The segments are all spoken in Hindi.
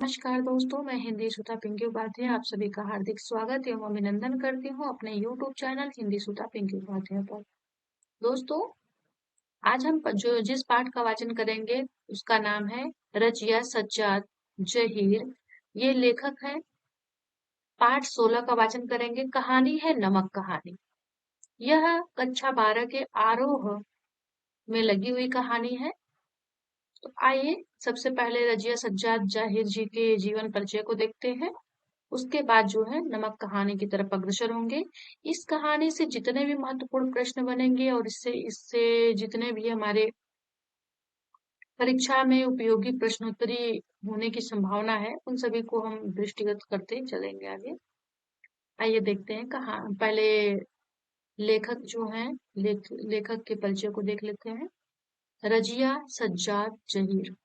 नमस्कार दोस्तों, मैं हिंदी सुधा पिंकी उपाध्याय आप सभी का हार्दिक स्वागत एवं अभिनंदन करती हूँ अपने YouTube चैनल हिंदी सुधा पिंकी उपाध्याय पर। दोस्तों, आज हम जिस पाठ का वाचन करेंगे उसका नाम है रजिया सज्जाद जहीर। ये लेखक है। पाठ 16 का वाचन करेंगे। कहानी है नमक कहानी। यह कक्षा 12 के आरोह में लगी हुई कहानी है। तो आइए सबसे पहले रजिया सज्जाद जाहिर जी के जीवन परिचय को देखते हैं। उसके बाद जो है नमक कहानी की तरफ अग्रसर होंगे। इस कहानी से जितने भी महत्वपूर्ण प्रश्न बनेंगे और इससे इससे जितने भी हमारे परीक्षा में उपयोगी प्रश्नोत्तरी होने की संभावना है उन सभी को हम दृष्टिगत करते चलेंगे आगे। आइए देखते हैं कहाँ पहले लेखक जो हैं लेखक के परिचय को देख लेते हैं। रजिया सज्जाद जहीर।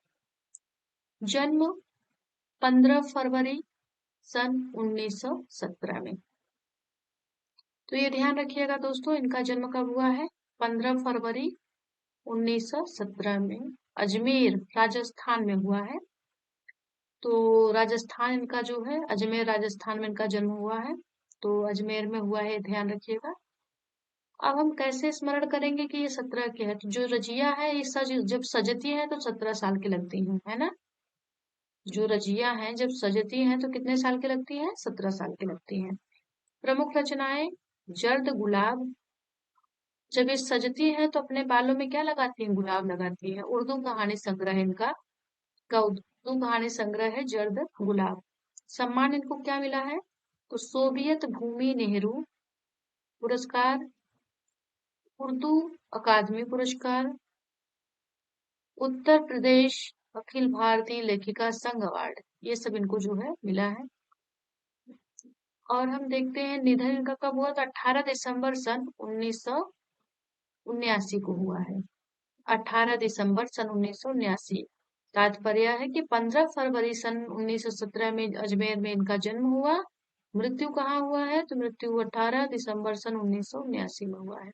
जन्म 15 फरवरी सन 1917 में। तो ये ध्यान रखिएगा दोस्तों, इनका जन्म कब हुआ है? 15 फरवरी 1917 में अजमेर राजस्थान में हुआ है। तो राजस्थान इनका जो है अजमेर राजस्थान में इनका जन्म हुआ है। तो अजमेर में हुआ है, ध्यान रखिएगा। अब हम कैसे स्मरण करेंगे कि ये 17 के है? तो जो रजिया है ये जब सजती है तो 17 साल की लगती है ना। जो रजिया है जब सजती है तो कितने साल की लगती है? 17 साल की लगती है। प्रमुख रचनाएं जर्द गुलाब। जब ये सजती है तो अपने बालों में क्या लगाती है? गुलाब लगाती है। उर्दू कहानी संग्रह इनका का उर्दू कहानी संग्रह है जर्द गुलाब। सम्मान इनको क्या मिला है? तो सोवियत भूमि नेहरू पुरस्कार, उर्दू अकादमी पुरस्कार, उत्तर प्रदेश अखिल भारतीय लेखिका संघ अवार्ड, ये सब इनको जो है मिला है। और हम देखते हैं निधन इनका कब हुआ? तो 18 दिसंबर सन 1979 को हुआ है। 18 दिसंबर सन 1979। तात्पर्य है कि 15 फरवरी सन 1917 में अजमेर में इनका जन्म हुआ। मृत्यु कहाँ हुआ है? तो मृत्यु 18 दिसंबर सन 1979 में हुआ है।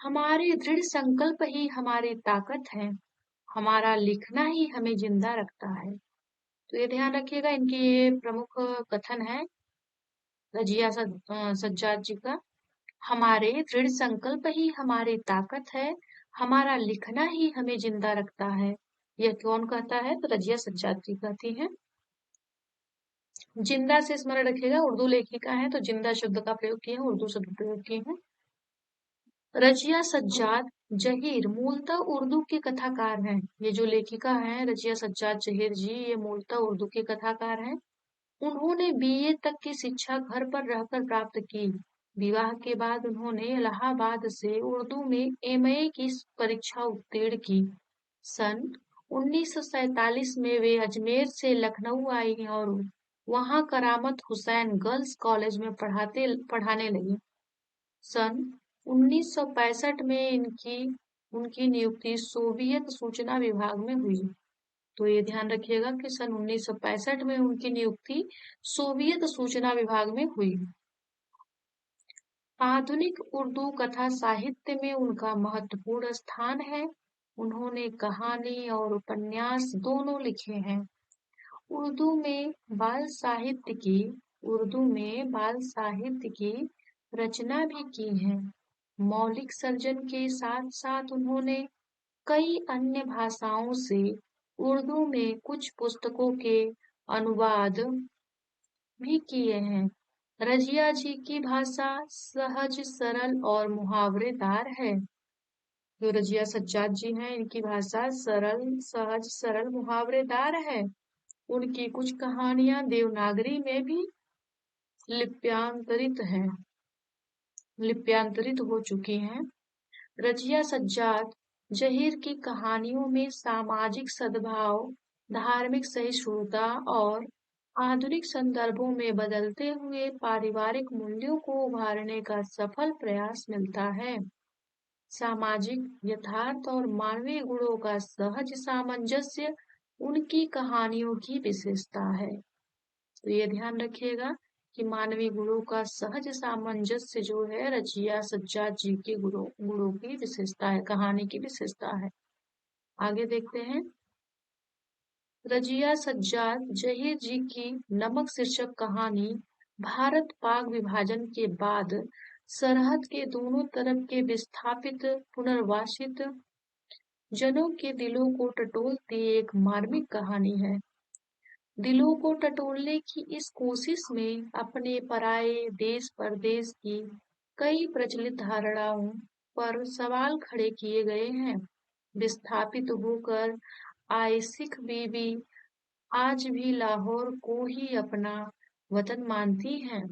हमारे दृढ़ संकल्प ही हमारी ताकत है, हमारा लिखना ही हमें जिंदा रखता है। तो ये ध्यान रखिएगा, इनकी ये प्रमुख कथन है रजिया सज्जाद जी का। हमारे दृढ़ संकल्प ही हमारी ताकत है, हमारा लिखना ही हमें जिंदा रखता है। यह कौन कहता है? तो रजिया सज्जाद जी कहती हैं। जिंदा से स्मरण रखिएगा, उर्दू लेखिका है तो जिंदा शब्द का प्रयोग किए हैं, उर्दू शब्द प्रयोग किए हैं। रजिया सज्जाद जहीर मूलतः उर्दू की कथाकार हैं। ये जो लेखिका है रजिया सज्जाद जहीर जी, ये मूलतः उर्दू की कथाकार हैं। उन्होंने बीए तक की शिक्षा घर पर रहकर प्राप्त की। विवाह के बाद उन्होंने इलाहाबाद से उर्दू में एमए की परीक्षा उत्तीर्ण की। सन 1947 में वे अजमेर से लखनऊ आई और वहां करामत हुसैन गर्ल्स कॉलेज में पढ़ाने लगी। सन 1965 में उनकी नियुक्ति सोवियत सूचना विभाग में हुई। तो ये ध्यान रखिएगा कि सन 1965 में उनकी नियुक्ति सोवियत सूचना विभाग में हुई। आधुनिक उर्दू कथा साहित्य में उनका महत्वपूर्ण स्थान है। उन्होंने कहानी और उपन्यास दोनों लिखे हैं। उर्दू में बाल साहित्य की उर्दू में बाल साहित्य की रचना भी की है। मौलिक सर्जन के साथ साथ उन्होंने कई अन्य भाषाओं से उर्दू में कुछ पुस्तकों के अनुवाद भी किए हैं। रजिया जी की भाषा सहज सरल और मुहावरेदार है। जो रजिया सज्जाद जी हैं इनकी भाषा सहज सरल मुहावरेदार है। उनकी कुछ कहानियां देवनागरी में भी लिप्यांतरित हो चुकी हैं। रजिया सज्जाद जहीर की कहानियों में सामाजिक सद्भाव, धार्मिक सहिष्णुता और आधुनिक संदर्भों में बदलते हुए पारिवारिक मूल्यों को उभारने का सफल प्रयास मिलता है। सामाजिक यथार्थ और मानवीय गुणों का सहज सामंजस्य उनकी कहानियों की विशेषता है। तो ये ध्यान रखिएगा कि मानवीय गुणों का सहज सामंजस्य जो है रजिया सज्जाद जी के गुणों की विशेषता है, कहानी की विशेषता है। आगे देखते हैं। रजिया सज्जाद जहीर जी की नमक शीर्षक कहानी भारत पाक विभाजन के बाद सरहद के दोनों तरफ के विस्थापित पुनर्वासित जनों के दिलों को टटोलती एक मार्मिक कहानी है। दिलों को टटोलने की इस कोशिश में अपने पराये देश परदेश की कई प्रचलित धारणाओं पर सवाल खड़े किए गए हैं। विस्थापित होकर आए सिख बीबी आज भी लाहौर को ही अपना वतन मानती हैं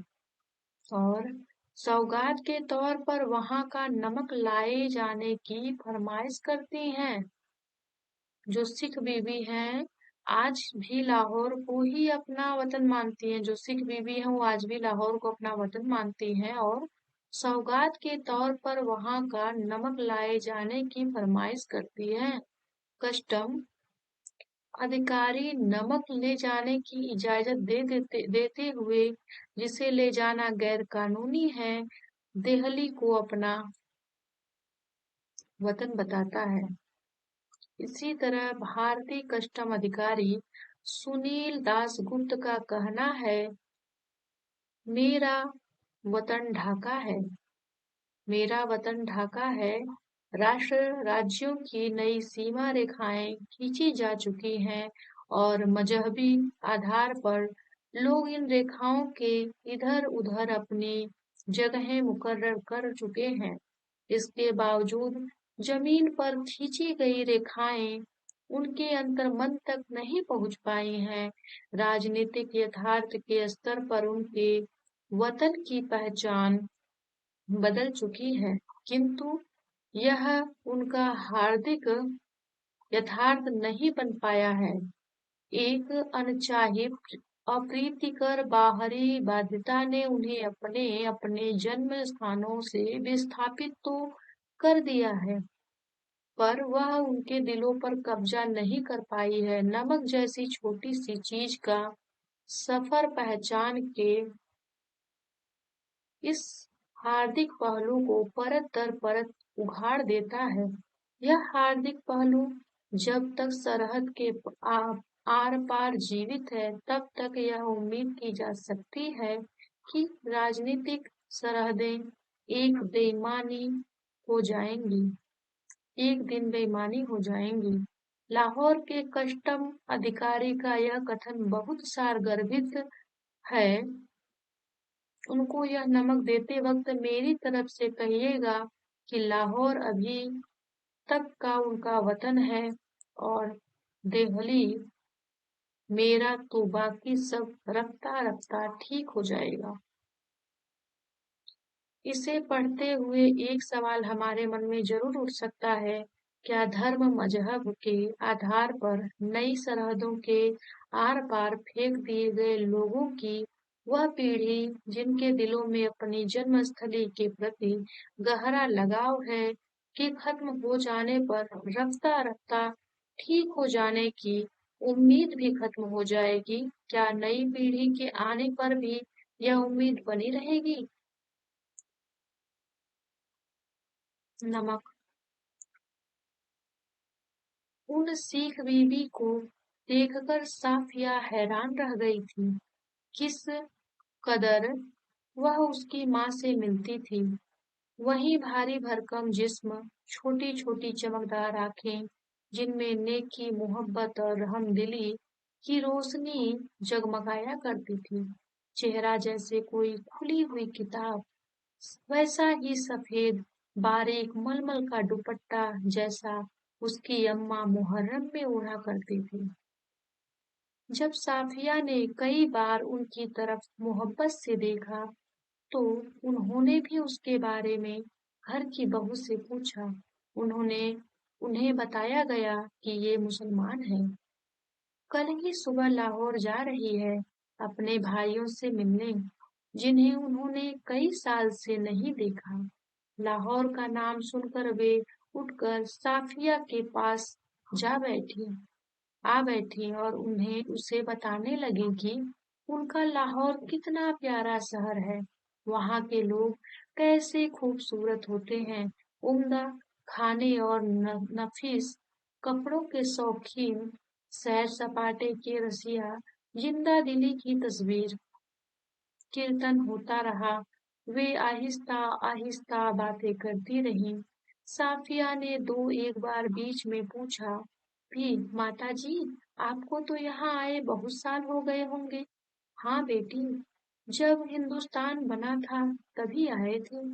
और सौगात के तौर पर वहां का नमक लाए जाने की फरमाइश करती हैं। जो सिख बीबी हैं आज भी लाहौर को ही अपना वतन मानती हैं। जो सिख बीबी हैं वो आज भी लाहौर को अपना वतन मानती हैं और सौगात के तौर पर वहां का नमक लाए जाने की फरमाइश करती हैं। कस्टम अधिकारी नमक ले जाने की इजाजत देते हुए जिसे ले जाना गैर कानूनी है, देहली को अपना वतन बताता है। इसी तरह भारतीय कस्टम अधिकारी सुनील दासगुप्त का कहना है, मेरा वतन ढाका है। मेरा वतन ढाका है। राज्यों की नई सीमा रेखाएं खींची जा चुकी हैं और मजहबी आधार पर लोग इन रेखाओं के इधर-उधर अपनी जगहें मुकर्रर कर चुके हैं। इसके बावजूद जमीन पर खींची गई रेखाएं उनके अंतर्मन तक नहीं पहुंच पाई हैं। राजनीतिक यथार्थ के स्तर पर उनके वतन की पहचान बदल चुकी है, किंतु यह उनका हार्दिक यथार्थ नहीं बन पाया है। एक अनचाही अप्रीतिकर बाहरी बाध्यता ने उन्हें अपने अपने जन्म स्थानों से विस्थापित तो कर दिया है, पर वह उनके दिलों पर कब्जा नहीं कर पाई है। नमक जैसी छोटी सी चीज का सफर पहचान के इस हार्दिक पहलू को परत दर परत उघाड़ देता है। यह हार्दिक पहलू जब तक सरहद के आर पार जीवित है, तब तक यह उम्मीद की जा सकती है कि राजनीतिक सरहदें एक बेईमानी हो जाएंगी, एक दिन बेईमानी हो जाएंगी। लाहौर के कस्टम अधिकारी का यह कथन बहुत सारगर्भित है। उनको यह नमक देते वक्त मेरी तरफ से कहिएगा कि लाहौर अभी तक का उनका वतन है और देहली मेरा, तो बाकी सब रफ्ता रफ्ता ठीक हो जाएगा। इसे पढ़ते हुए एक सवाल हमारे मन में जरूर उठ सकता है, क्या धर्म मजहब के आधार पर नई सरहदों के आर पार फेंक दिए गए लोगों की वह पीढ़ी जिनके दिलों में अपनी जन्मस्थली के प्रति गहरा लगाव है, कि खत्म हो जाने पर रफ्ता रफ्ता ठीक हो जाने की उम्मीद भी खत्म हो जाएगी? क्या नई पीढ़ी के आने पर भी यह उम्मीद बनी रहेगी? नमक उन सिख बीबी को देखकर साफिया हैरान रह गई थी। किस कदर वह उसकी माँ से मिलती थी। वही भारी भरकम जिस्म, छोटी छोटी चमकदार आंखें जिनमें नेकी, मोहब्बत और रहमदिली की रोशनी जगमगाया करती थी। चेहरा जैसे कोई खुली हुई किताब, वैसा ही सफेद बारीक मलमल का दुपट्टा जैसा उसकी अम्मा मुहर्रम में ओढ़ा करती थी। जब साफिया ने कई बार उनकी तरफ मोहब्बत से देखा, तो उन्होंने भी उसके बारे में घर की बहू से पूछा। उन्होंने उन्हें बताया गया कि ये मुसलमान है, कल ही सुबह लाहौर जा रही है अपने भाइयों से मिलने, जिन्हें उन्होंने कई साल से नहीं देखा। लाहौर का नाम सुनकर वे उठकर साफिया के पास जा बैठी आ बैठी और उन्हें उसे बताने लगी कि उनका लाहौर कितना प्यारा शहर है। वहाँ के लोग कैसे खूबसूरत होते हैं, उम्दा खाने और नफीस कपड़ों के शौकीन, सैर सपाटे के रसिया, जिंदा दिली की तस्वीर। कीर्तन होता रहा, वे आहिस्ता आहिस्ता बातें करती रहीं। साफिया ने दो एक बार बीच में पूछा भी, माता जी, आपको तो यहाँ आए बहुत साल हो गए होंगे। हाँ बेटी, जब हिंदुस्तान बना था तभी आए थे।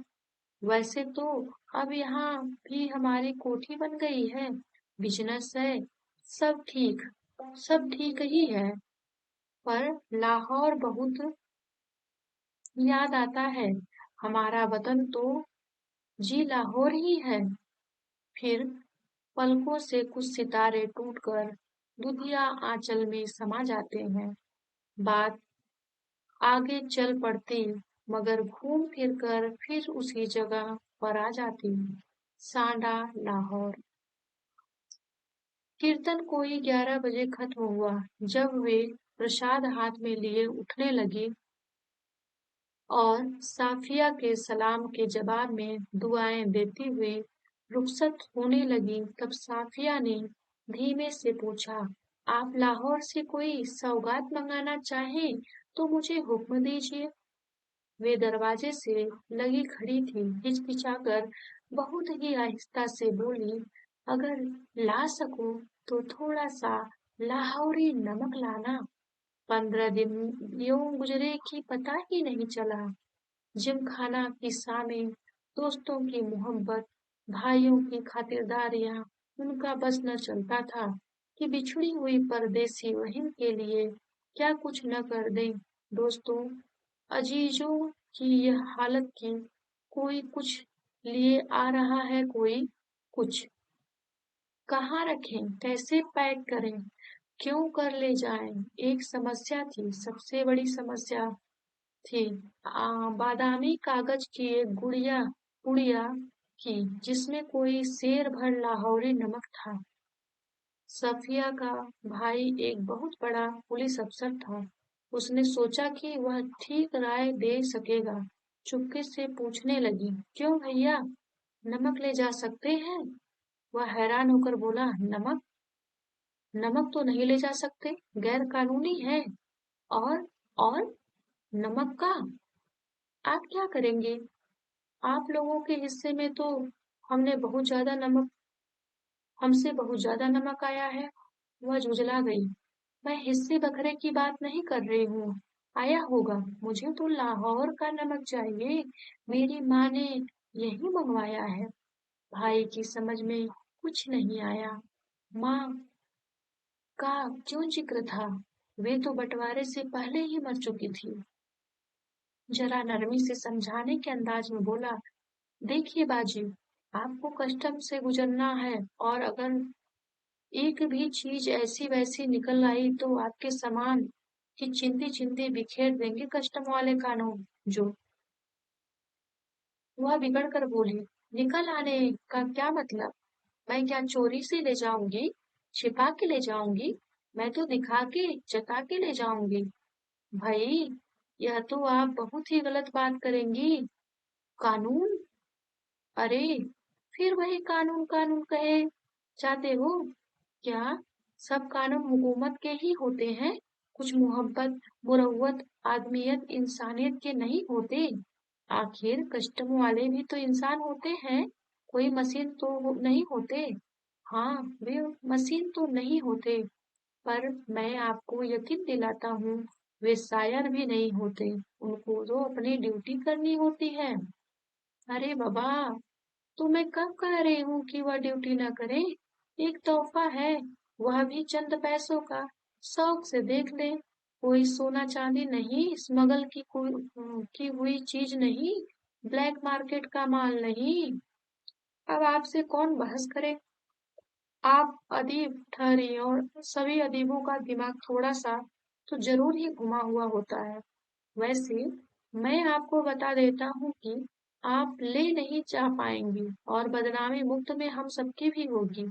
वैसे तो अब यहाँ भी हमारी कोठी बन गई है, बिजनेस है, सब ठीक सब ठीक ही है। पर लाहौर बहुत याद आता है। हमारा वतन तो जी लाहौर ही है। फिर पलकों से कुछ सितारे टूटकर दुधिया आंचल में समा जाते हैं। बात आगे चल पड़ती, मगर घूम फिर कर फिर उसी जगह पर आ जाती। सांडा, लाहौर। कीर्तन कोई 11 बजे खत्म हुआ। जब वे प्रसाद हाथ में लिए उठने लगी और साफिया के सलाम के जवाब में दुआएं देती हुई रुखसत होने लगी, तब साफिया ने धीमे से पूछा, आप लाहौर से कोई सौगात मंगाना चाहें तो मुझे हुक्म दीजिए। वे दरवाजे से लगी खड़ी थी, हिचकिचाकर बहुत ही आहिस्ता से बोली, अगर ला सको तो थोड़ा सा लाहौरी नमक लाना। 15 दिन यूं गुजरे कि पता ही नहीं चला। जिमखाना की सामें, दोस्तों की मोहब्बत, भाइयों की खातिरदारियां, उनका बस न चलता था कि बिछड़ी हुई परदेसी बहन के लिए क्या कुछ न कर दें। दोस्तों, अजीजों की यह हालत की, कोई कुछ लिए आ रहा है, कोई कुछ। कहाँ रखें, कैसे पैक करें, क्यों कर ले जाएं, एक समस्या थी, सबसे बड़ी समस्या थी। बादामी कागज की एक गुड़िया गुड़िया की, जिसमें कोई शेर भर लाहौरी नमक था। सफिया का भाई एक बहुत बड़ा पुलिस अफसर था। उसने सोचा कि वह ठीक राय दे सकेगा। चुपके से पूछने लगी, क्यों भैया, नमक ले जा सकते हैं? वह हैरान होकर बोला, नमक? नमक तो नहीं ले जा सकते, गैर कानूनी है। और और नमक का आप क्या करेंगे? आप लोगों के हिस्से में तो हमने बहुत ज्यादा नमक हमसे बहुत ज्यादा नमक आया है। वह झुंझला गई। मैं हिस्से बखरे की बात नहीं कर रही हूँ। आया होगा, मुझे तो लाहौर का नमक चाहिए। मेरी माँ ने यही मंगवाया है। भाई की समझ में कुछ नहीं आया। माँ का क्यों जिक्र था? वे तो बंटवारे से पहले ही मर चुकी थी। जरा नरमी से समझाने के अंदाज में बोला, देखिए बाजी, आपको कस्टम से गुजरना है और अगर एक भी चीज ऐसी वैसी निकल आई तो आपके सामान की चिंदी चिंदी बिखेर देंगे कस्टम वाले कानून जो। वह बिगड़ कर बोली, निकल आने का क्या मतलब? मैं क्या चोरी से ले जाऊंगी? छिपा के ले जाऊंगी? मैं तो दिखा के जता के ले जाऊंगी। भाई, यह तो आप बहुत ही गलत बात करेंगी। कानून? अरे, फिर वही कानून कानून कहे जाते हो क्या? सब कानून हुकूमत के ही होते हैं। कुछ मोहब्बत, मुरव्वत, आदमियत, इंसानियत के नहीं होते। आखिर कस्टम वाले भी तो इंसान होते हैं, कोई मशीन तो नहीं होते। हाँ, वे मशीन तो नहीं होते, पर मैं आपको यकीन दिलाता हूँ, वे शायर भी नहीं होते। उनको तो अपनी ड्यूटी करनी होती है। अरे बाबा, तो मैं कब कह रही हूँ कि वह ड्यूटी न करे? एक तोहफा है, वह भी चंद पैसों का। शौक से देख ले, कोई सोना चांदी नहीं, स्मगल की हुई चीज नहीं, ब्लैक मार्केट का माल नहीं। अब आपसे कौन बहस करे? आप अदीब ठहरी, और सभी अदीबों का दिमाग थोड़ा सा तो जरूर ही घुमा हुआ होता है। वैसे मैं आपको बता देता हूँ कि आप ले नहीं जा पाएंगी और बदनामी मुफ्त में हम सबकी भी होगी।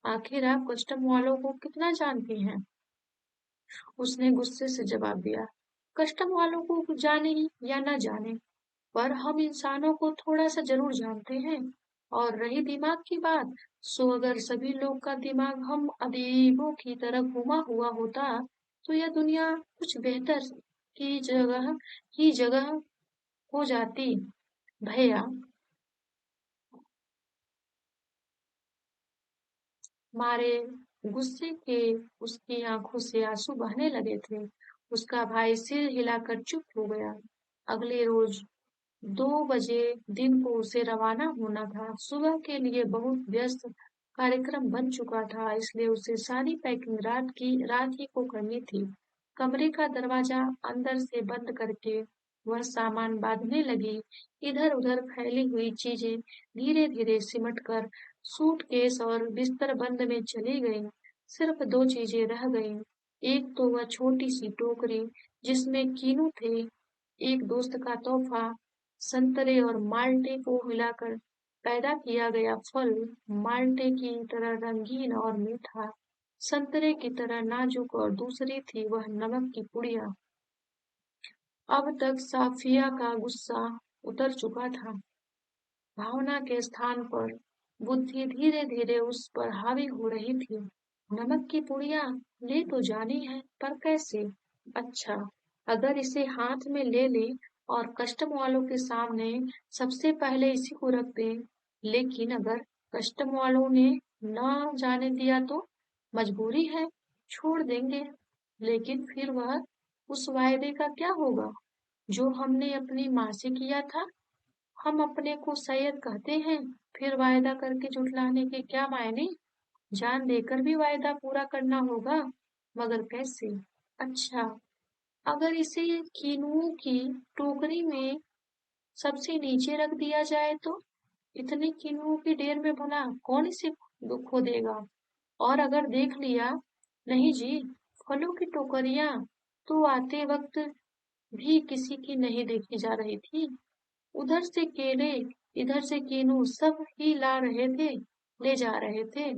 आखिर आप कस्टम वालों को कितना जानती हैं? उसने गुस्से से जवाब दिया, कस्टम वालों को जाने या न जाने, पर हम इंसानों को थोड़ा सा जरूर जानते हैं। और रही दिमाग की बात, सो अगर सभी लोग का दिमाग हम अदीबों की तरह घुमा हुआ होता, तो यह दुनिया कुछ बेहतर की जगह हो जाती। भैया मारे गुस्से के उसकी आंखों से आंसू बहने लगे थे। उसका भाई सिर हिलाकर चुप हो गया। अगले रोज 2 बजे दिन को उसे रवाना होना था। सुबह के लिए बहुत व्यस्त कार्यक्रम बन चुका था, इसलिए उसे सारी पैकिंग रात ही को करनी थी। कमरे का दरवाजा अंदर से बंद करके वह सामान बांधने लगी। इधर उधर फैली हुई चीजें धीरे धीरे सिमट कर सूटकेस और बिस्तर बंद में चली गईं। सिर्फ 2 चीजें रह गईं। एक तो वह छोटी सी टोकरी जिसमें कीनू थे, एक दोस्त का तोहफा, संतरे और माल्टे को मिलाकर पैदा किया गया फल, माल्टे की तरह रंगीन और मीठा, संतरे की तरह नाजुक, और दूसरी थी वह नमक की पुड़िया। अब तक साफिया का गुस्सा उतर चुका था। भावना के स्थान पर बुद्धि धीरे धीरे उस पर हावी हो रही थी। नमक की पुड़िया ले तो जानी है, पर कैसे? अच्छा, अगर इसे हाथ में ले ले और कस्टम वालों के सामने सबसे पहले इसी को रख दे, लेकिन अगर कस्टम वालों ने न जाने दिया तो मजबूरी है, छोड़ देंगे। लेकिन फिर वह उस वायदे का क्या होगा जो हमने अपनी माँ से किया था? हम अपने को सैयद कहते हैं, फिर वायदा करके झुठलाने के क्या मायने? जान देकर भी वायदा पूरा करना होगा, मगर कैसे? अच्छा, अगर इसे कीनुओं की टोकरी में सबसे नीचे रख दिया जाए तो? इतने कीनुओं के ढेर में भला कौन इसे खो देगा? और अगर देख लिया, नहीं जी, फलों की टोकरियां तो आते वक्त भी किसी की नहीं देखी जा रही थी। उधर से केले, इधर से कीनू, सब ही ला रहे थे, ले जा रहे थे।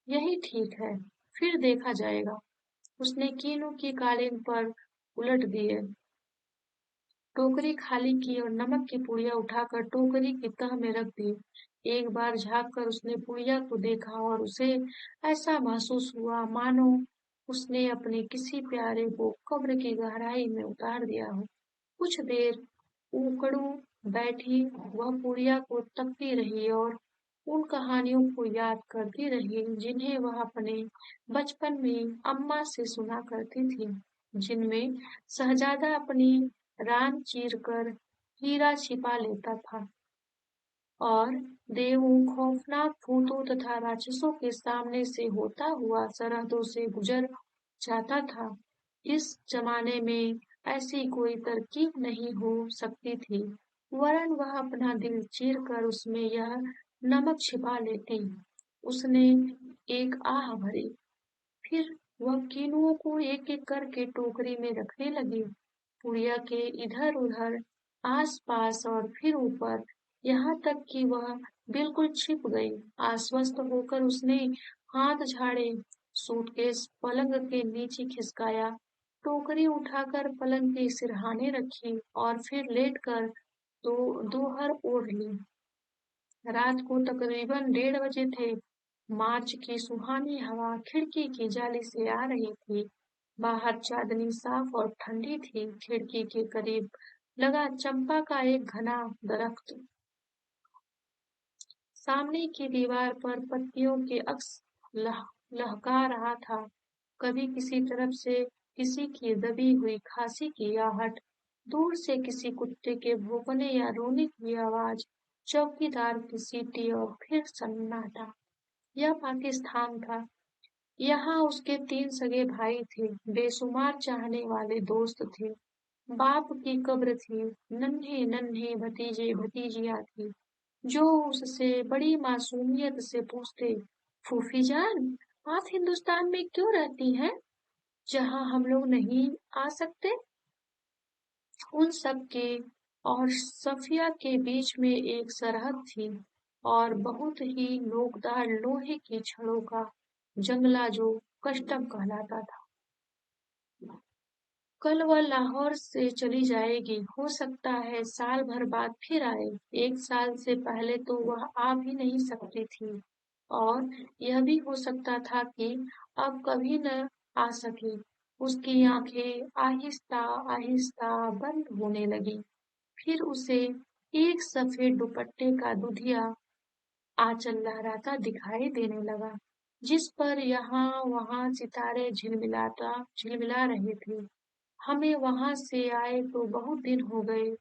यही ठीक है, फिर देखा जाएगा। उसने कीनू की कालीन पर उलट दिए, टोकरी खाली की और नमक की पुड़िया उठाकर टोकरी की तह में रख दी। एक बार झाँक कर उसने पुड़िया को देखा और उसे ऐसा महसूस हुआ मानो उसने अपने किसी प्यारे को कब्र की गहराई में उतार दिया हो। कुछ देर उकड़ू बैठी वह पुड़िया को तकती रही और उन कहानियों को याद करती रही जिन्हें वह अपने बचपन में अम्मा से सुना करती थी, जिनमें शहजादा अपनी रान चीरकर हीरा छिपा लेता था और देवों, खौफनाक भूतों तथा राक्षसों के सामने से होता हुआ सरहदों से गुजर जाता था। इस जमाने में ऐसी कोई तरकीब नहीं हो सकती थी, वरन वह अपना दिल चीर कर उसमें यह नमक छिपा लेती। उसने एक आह भरी, फिर वह कीनुओं को एक-एक करके टोकरी में रखने लगी, पुड़िया के इधर-उधर, आस-पास और फिर ऊपर, यहाँ तक कि वह बिल्कुल छिप गई। आश्वस्त होकर उसने हाथ झाड़े, सूटकेस पलंग के नीचे खिसकाया, टोकरी उठाकर पलंग के सिरहाने रखी और फिर लेटकर दोहर ओढ़ ली। रात को तकरीबन 1:30 बजे थे। मार्च की सुहानी हवा खिड़की की जाली से आ रही थी। बाहर चांदनी साफ और ठंडी थी। खिड़की के करीब लगा चंपा का एक घना दरख्त सामने की दीवार पर पत्तियों के अक्स लहका रहा था। कभी किसी तरफ से किसी की दबी हुई खांसी की आहट, दूर से किसी कुत्ते के भौंकने या रोने की आवाज, चौकीदार की सीटी और फिर सन्नाटा। यह पाकिस्तान था। यहाँ उसके 3 सगे भाई थे, बेशुमार चाहने वाले दोस्त थे, बाप की कब्र थी, नन्हे नन्हे भतीजे भतीजियां थी जो उससे बड़ी मासूमियत से पूछते, फूफी जान, आप हिंदुस्तान में क्यों रहती हैं, जहाँ हम लोग नहीं आ सकते? उन सब के और सफिया के बीच में एक सरहद थी और बहुत ही नोकदार लोहे की छड़ों का जंगला जो कस्टम कहलाता था। कल वह लाहौर से चली जाएगी, हो सकता है साल भर बाद फिर आए। 1 साल से पहले तो वह आ भी नहीं सकती थी, और यह भी हो सकता था कि अब कभी न आ सके। उसकी आंखें आहिस्ता आहिस्ता बंद होने लगी। फिर उसे एक सफेद दुपट्टे का दुधिया आंचल लहराता दिखाई देने लगा, जिस पर यहाँ वहाँ सितारे झिलमिला रहे थे। हमें वहाँ से आए तो बहुत दिन हो गए।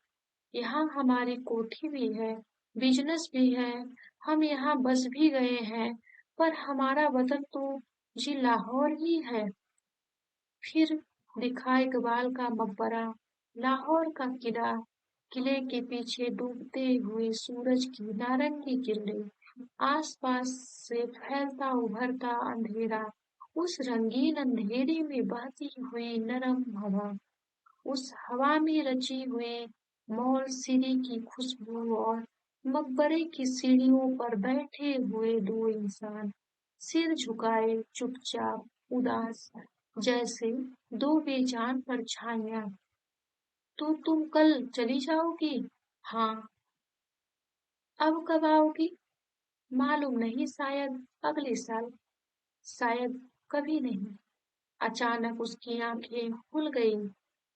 यहाँ हमारी कोठी भी है, बिजनेस भी है, हम यहाँ बस भी गए हैं, पर हमारा वतन तो जी लाहौर ही है। फिर दिखा इकबाल का मकबरा, लाहौर का किला, किले के पीछे डूबते हुए सूरज की नारंगी किरणें, आसपास से फैलता उभरता अंधेरा, उस रंगीन अंधेरे में बहती हुई नरम हवा, उस हवा में रची हुई मौलसिरी की खुशबू, और मकबरे की सीढ़ियों पर बैठे हुए दो इंसान, सिर झुकाए चुपचाप उदास, जैसे दो बेजान परछाइयां। तो तुम कल चली जाओगी? हाँ। अब कब आओगी? मालूम नहीं, शायद अगले साल, शायद कभी नहीं। अचानक उसकी आंखें खुल गईं।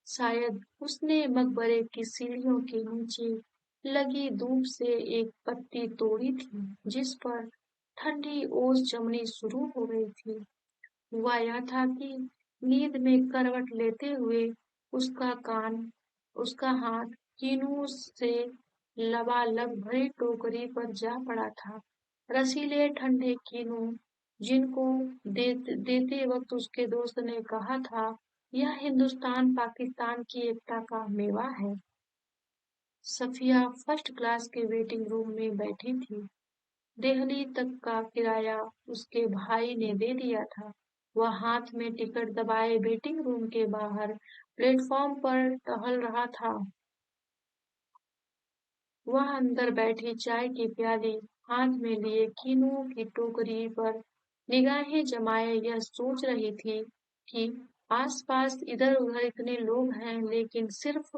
शायद उसने मकबरे की सीढ़ियों के नीचे लगी धूप से एक पत्ती तोड़ी थी, जिस पर ठंडी ओस जमनी शुरू हो गई थी। हुआ यह था कि नींद में करवट लेते हुए उसका कान उसका हाथ कीनू से लबालब भरी टोकरी पर जा पड़ा था। रसीले ठंडे कीनू, जिनको देते वक्त उसके दोस्त ने कहा था, यह हिंदुस्तान पाकिस्तान की एकता का मेवा है। सफिया फर्स्ट क्लास के वेटिंग रूम में बैठी थी। दिल्ली तक का किराया उसके भाई ने दे दिया था। वह हाथ में टिकट दबाए वेटिंग रूम के बाहर प्लेटफॉर्म पर टहल रहा था। वह अंदर बैठी चाय की प्याली हाथ में लिए कीनू की टोकरी पर निगाहें जमाए यह सोच रही थी कि आसपास इधर-उधर इतने लोग हैं, लेकिन सिर्फ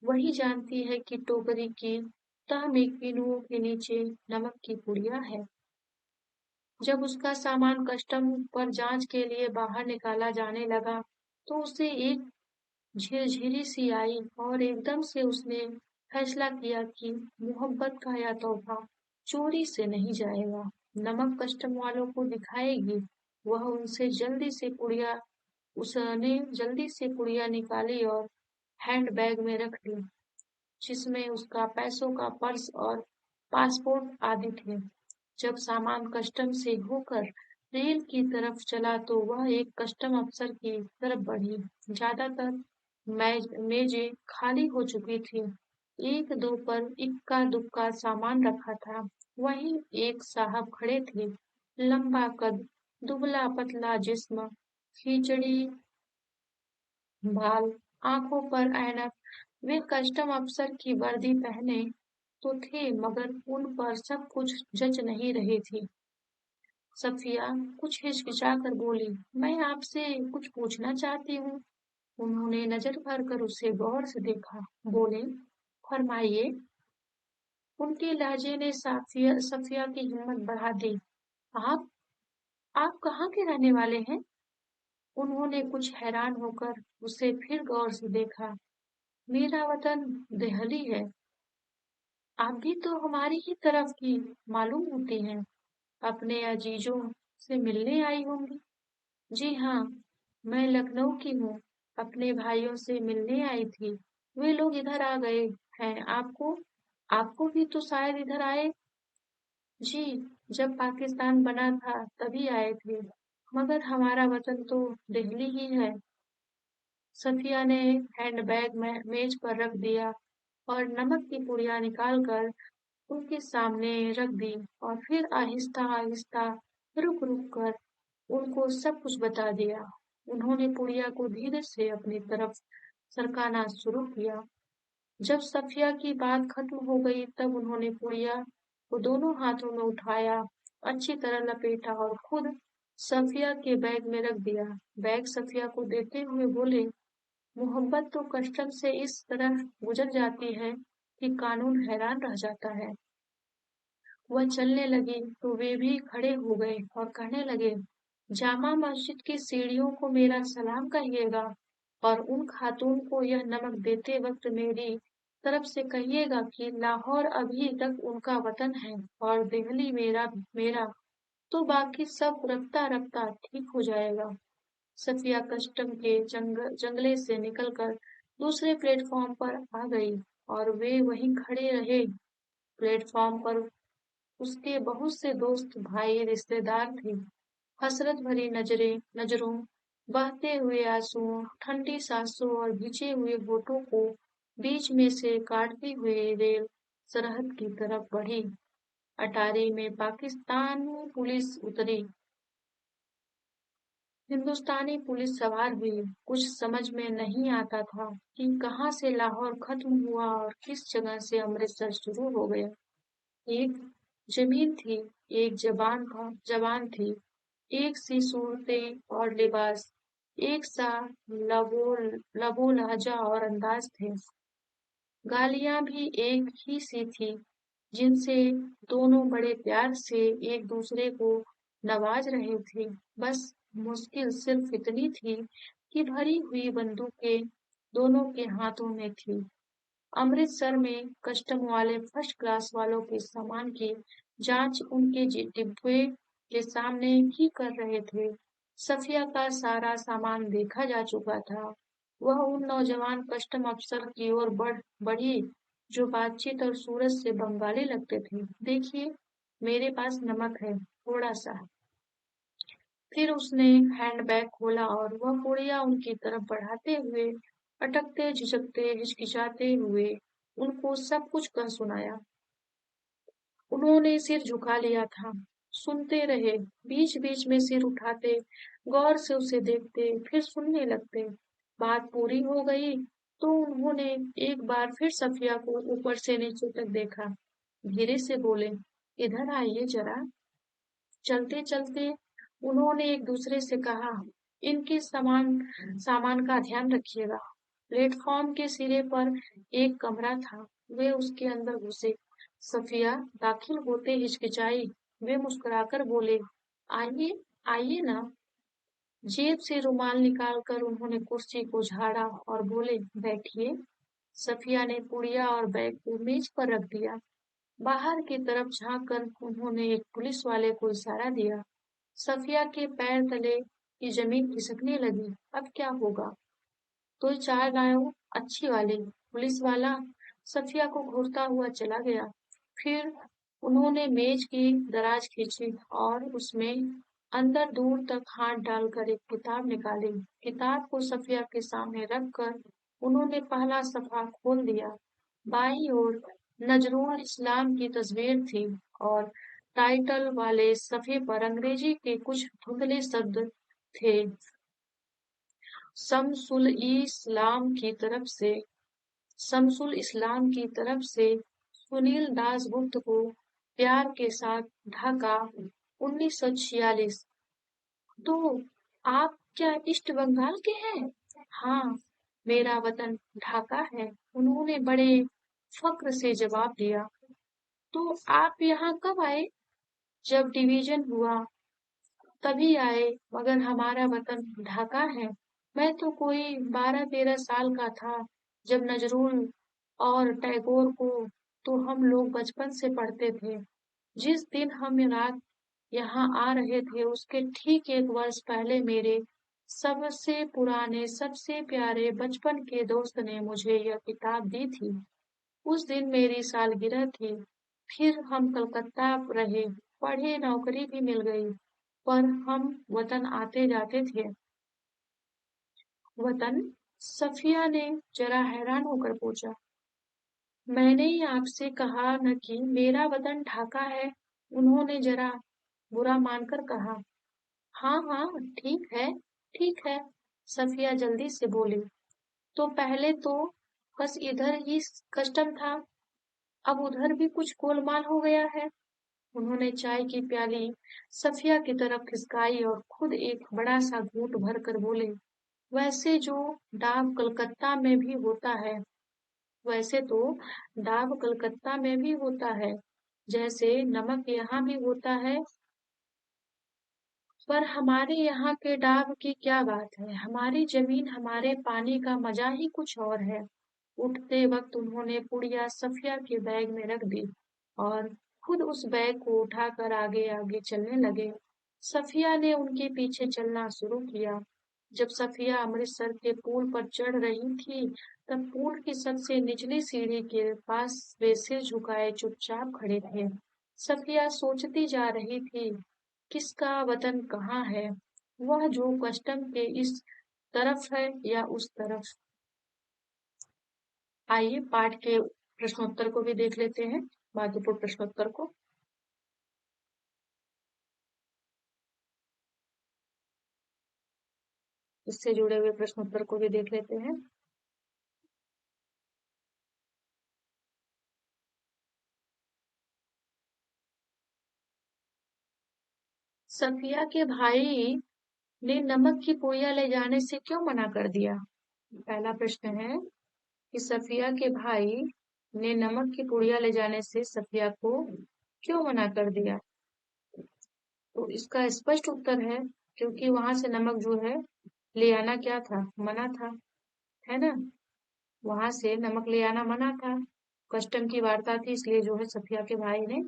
वही जानती है कि टोकरी की तह में कीनुओं के नीचे नमक की पुड़िया है। जब उसका सामान कस्टम पर जांच के लिए बाहर निकाला जाने लगा, तो उसे एक झिरझिरी सी आई, और एकदम से उसने फैसला किया कि मोहब्बत का यह तोहफा चोरी से नहीं जाएगा। नमक कस्टम वालों को दिखाएगी। वह उनसे उसने जल्दी से पुड़िया निकाली और हैंडबैग में रख ली, जिसमें उसका पैसों का पर्स और पासपोर्ट आदि थे। जब सामान कस्टम से होकर रेल की तरफ चला तो वह एक कस्टम अफसर की तरफ बढ़ी। ज्यादातर मेजें खाली हो चुकी थी। एक दो पर इक्का दुक्का सामान रखा था। वहीं एक साहब खड़े थे, लंबा कद, दुबला पतला जिस्म, खिचड़ी बाल, आंखों पर ऐनक। वे कस्टम अफसर की वर्दी पहने तो थे, मगर उन पर सब कुछ जच नहीं रही थी। सफिया कुछ हिचकिचाकर बोली, मैं आपसे कुछ पूछना चाहती हूँ। उन्होंने नजर भर कर उसे गौर से देखा। बोले, फरमाइए। उनके लहजे ने सफिया की हिम्मत बढ़ा दी। आप आप कहाँ के रहने वाले हैं? उन्होंने कुछ हैरान होकर उसे फिर गौर से देखा। मेरा वतन देहली है। आप भी तो हमारी ही तरफ की मालूम होती हैं। अपने अजीजों से मिलने आई होंगी। जी हाँ, मैं लखनऊ की हूँ। अपने भाइयों से मिलने आई थी। वे लोग इधर आ गए हैं। आपको आपको भी तो शायद इधर आए। जी, जब पाकिस्तान बना था तभी आए थे, मगर हमारा वतन तो दिल्ली ही है। सफिया ने हैंडबैग में मेज पर रख दिया और नमक की पुड़िया निकालकर उनके सामने रख दी, और फिर आहिस्ता आहिस्ता रुक रुक कर उनको सब कुछ बता दिया। उन्होंने पुड़िया को धीरे से अपनी तरफ सरकाना शुरू किया। जब सफिया की बात खत्म हो गई तब उन्होंने पुड़िया को दोनों हाथों में उठाया, अच्छी तरह लपेटा और खुद सफिया के बैग में रख दिया। बैग सफिया को देते हुए बोले, मोहब्बत तो कस्टम से इस तरह गुजर जाती है कि कानून हैरान रह जाता है। वह चलने लगी तो वे भी खड़े हो गए और कहने लगे, जामा मस्जिद की सीढ़ियों को मेरा सलाम कहिएगा और उन खातून को यह नमक देते वक्त मेरी तरफ से कहिएगा कि लाहौर अभी तक उनका वतन है और दिल्ली मेरा मेरा तो बाकी सब रफ्ता रफ्ता ठीक हो जाएगा। सफिया कस्टम के जंगले से निकलकर दूसरे प्लेटफॉर्म पर आ गई और वे वहीं खड़े रहे। प्लेटफॉर्म पर उसके बहुत से दोस्त भाई रिश्तेदार थे। हसरत भरी नजरों, बहते हुए आंसुओं, ठंडी सांसों और भिजे हुए होठों को बीच में से काटती हुई रेल सरहद की तरफ बढ़ी। अटारी में पाकिस्तानी पुलिस उतरी, हिंदुस्तानी पुलिस सवार हुई। कुछ समझ में नहीं आता था कि कहाँ से लाहौर खत्म हुआ और किस जगह से अमृतसर शुरू हो गया। एक जमीन थी, एक जबान थी, एक सी सूरतें और लिबास, एक सा लबो लहजा और अंदाज थे। गालियां भी एक ही सी थी, जिनसे दोनों बड़े प्यार से एक दूसरे को नवाज रहे थे। बस मुश्किल सिर्फ इतनी थी कि भरी हुई बंदूकें दोनों के हाथों में थी। अमृतसर में कस्टम वाले फर्स्ट क्लास वालों के सामान की जांच उनके डिब्बे के सामने ही कर रहे थे। सफिया का सारा सामान देखा जा चुका था। वह उन नौजवान कस्टम अफसर की ओर बढ़ी जो बातचीत और सूरत से बंगाली लगते थे। देखिए, मेरे पास नमक है, थोड़ा सा। फिर उसने हैंडबैग खोला और वह पुड़िया उनकी तरफ बढ़ाते हुए अटकते झिझकते हिचकिचाते हुए उनको सब कुछ कह सुनाया। उन्होंने सिर झुका लिया था, सुनते रहे, बीच बीच में सिर उठाते, गौर से उसे देखते, फिर सुनने लगते। बात पूरी हो गई तो उन्होंने एक बार फिर सफिया को ऊपर से नीचे तक देखा। धीरे से बोले, इधर आइए जरा। चलते चलते उन्होंने एक दूसरे से कहा, इनके सामान का ध्यान रखिएगा। प्लेटफॉर्म के सिरे पर एक कमरा था, वे उसके अंदर घुसे। सफिया दाखिल होते हिचकिचाई। वे मुस्कुराकर बोले, आइए आइए ना। जेब से रुमाल निकालकर उन्होंने कुर्सी को झाड़ा और बोले, बैठिए। सफिया ने पुड़िया और बैग को मेज पर रख दिया। बाहर की तरफ झांककर उन्होंने एक पुलिस वाले को इशारा दिया। सफिया के पैर तले की जमीन खिसकने लगी। अब क्या होगा? तो चाय लाओ, अच्छी वाली। पुलिस वाला सफिया को घूरता हुआ चला गया। फिर उन्होंने मेज की दराज खींची और उसमें अंदर दूर तक हाथ डालकर एक किताब निकाली। किताब को सफिया के सामने रखकर उन्होंने पहला सफ़ा खोल दिया। बाईं ओर नजरुल इस्लाम की तस्वीर थी और टाइटल वाले सफ़े पर अंग्रेजी के कुछ धुंधले शब्द थे। शम्सुल इस्लाम की तरफ से शम्सुल इस्लाम की तरफ से सुनील दासगुप्त को प्यार के साथ, ढाका 1946। तो आप क्या ईस्ट बंगाल के हैं? हाँ, मेरा वतन ढाका है, उन्होंने बड़े फक्र से जवाब दिया। तो आप यहाँ कब आए? जब डिवीजन हुआ तभी आए, मगर हमारा वतन ढाका है। मैं तो कोई 12-13 साल का था जब नजरुल और टैगोर को तो हम लोग बचपन से पढ़ते थे। जिस दिन हम रात यहाँ आ रहे थे उसके ठीक 1 वर्ष पहले मेरे सबसे पुराने सबसे प्यारे बचपन के दोस्त ने मुझे यह किताब दी थी। उस दिन मेरी सालगिरह थी। फिर हम कलकत्ता रहे, पढ़े, नौकरी भी मिल गई, पर हम वतन आते जाते थे। वतन? सफिया ने जरा हैरान होकर पूछा। मैंने ही आपसे कहा न कि मेरा वतन ढाका है, उन्होंने जरा बुरा मानकर कहा। हाँ हाँ, ठीक है, सफिया जल्दी से बोली। तो पहले तो बस इधर ही कस्टम था, अब उधर भी कुछ गोलमाल हो गया है। उन्होंने चाय की प्याली सफिया की तरफ खिसकाई और खुद एक बड़ा सा घूंट भर कर बोले, वैसे जो डाक कलकत्ता में भी होता है, वैसे तो डाक कलकत्ता में भी होता है, जैसे नमक यहाँ भी होता है। पर हमारे यहाँ के डाब की क्या बात है, हमारी जमीन हमारे पानी का मजा ही कुछ और है। उठते वक्त उन्होंने पुड़िया सफिया के बैग में रख दी और खुद उस बैग को उठाकर आगे आगे चलने लगे। सफिया ने उनके पीछे चलना शुरू किया। जब सफिया अमृतसर के पुल पर चढ़ रही थी, तब पुल की सबसे निचली सीढ़ी के पास वे सिर झुकाए चुपचाप खड़े थे। सफिया सोचती जा रही थी, किसका वतन कहाँ है, वह जो कस्टम के इस तरफ है या उस तरफ। आइए पाठ के प्रश्नोत्तर को भी देख लेते हैं, महत्वपूर्ण प्रश्नोत्तर को। इससे जुड़े हुए प्रश्नोत्तर को भी देख लेते हैं। सफिया के भाई ने नमक की पुड़िया ले जाने से क्यों मना कर दिया। पहला प्रश्न है कि सफिया के भाई ने नमक की पुड़िया ले जाने से सफिया को क्यों मना कर दिया। तो इसका स्पष्ट उत्तर है, क्योंकि वहां से नमक जो है ले आना क्या था, मना था, है ना। वहां से नमक ले आना मना था, कस्टम की वार्ता थी, इसलिए जो है सफिया के भाई ने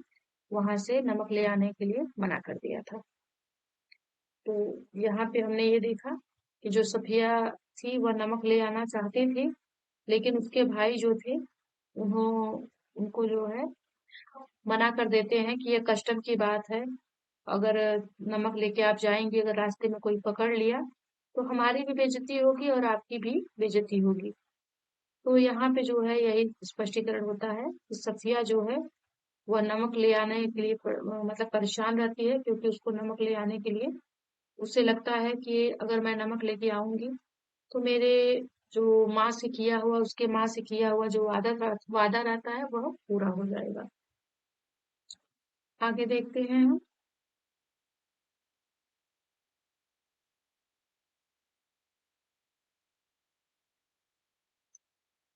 वहां से नमक ले आने के लिए मना कर दिया था। तो यहाँ पे हमने ये देखा कि जो सफिया थी वह नमक ले आना चाहती थी, लेकिन उसके भाई जो थे उनको जो है मना कर देते हैं कि ये कस्टम की बात है। अगर नमक लेके आप जाएंगे, अगर रास्ते में कोई पकड़ लिया तो हमारी भी बेइज्जती होगी और आपकी भी बेइज्जती होगी। तो यहाँ पे जो है यही स्पष्टीकरण होता है कि सफिया जो है वह नमक ले आने के लिए मतलब परेशान रहती है, क्योंकि उसको नमक ले आने के लिए उसे लगता है कि अगर मैं नमक लेके आऊंगी तो मेरे जो माँ से किया हुआ, उसके माँ से किया हुआ जो वादा रहता है वह पूरा हो जाएगा। आगे देखते हैं हम।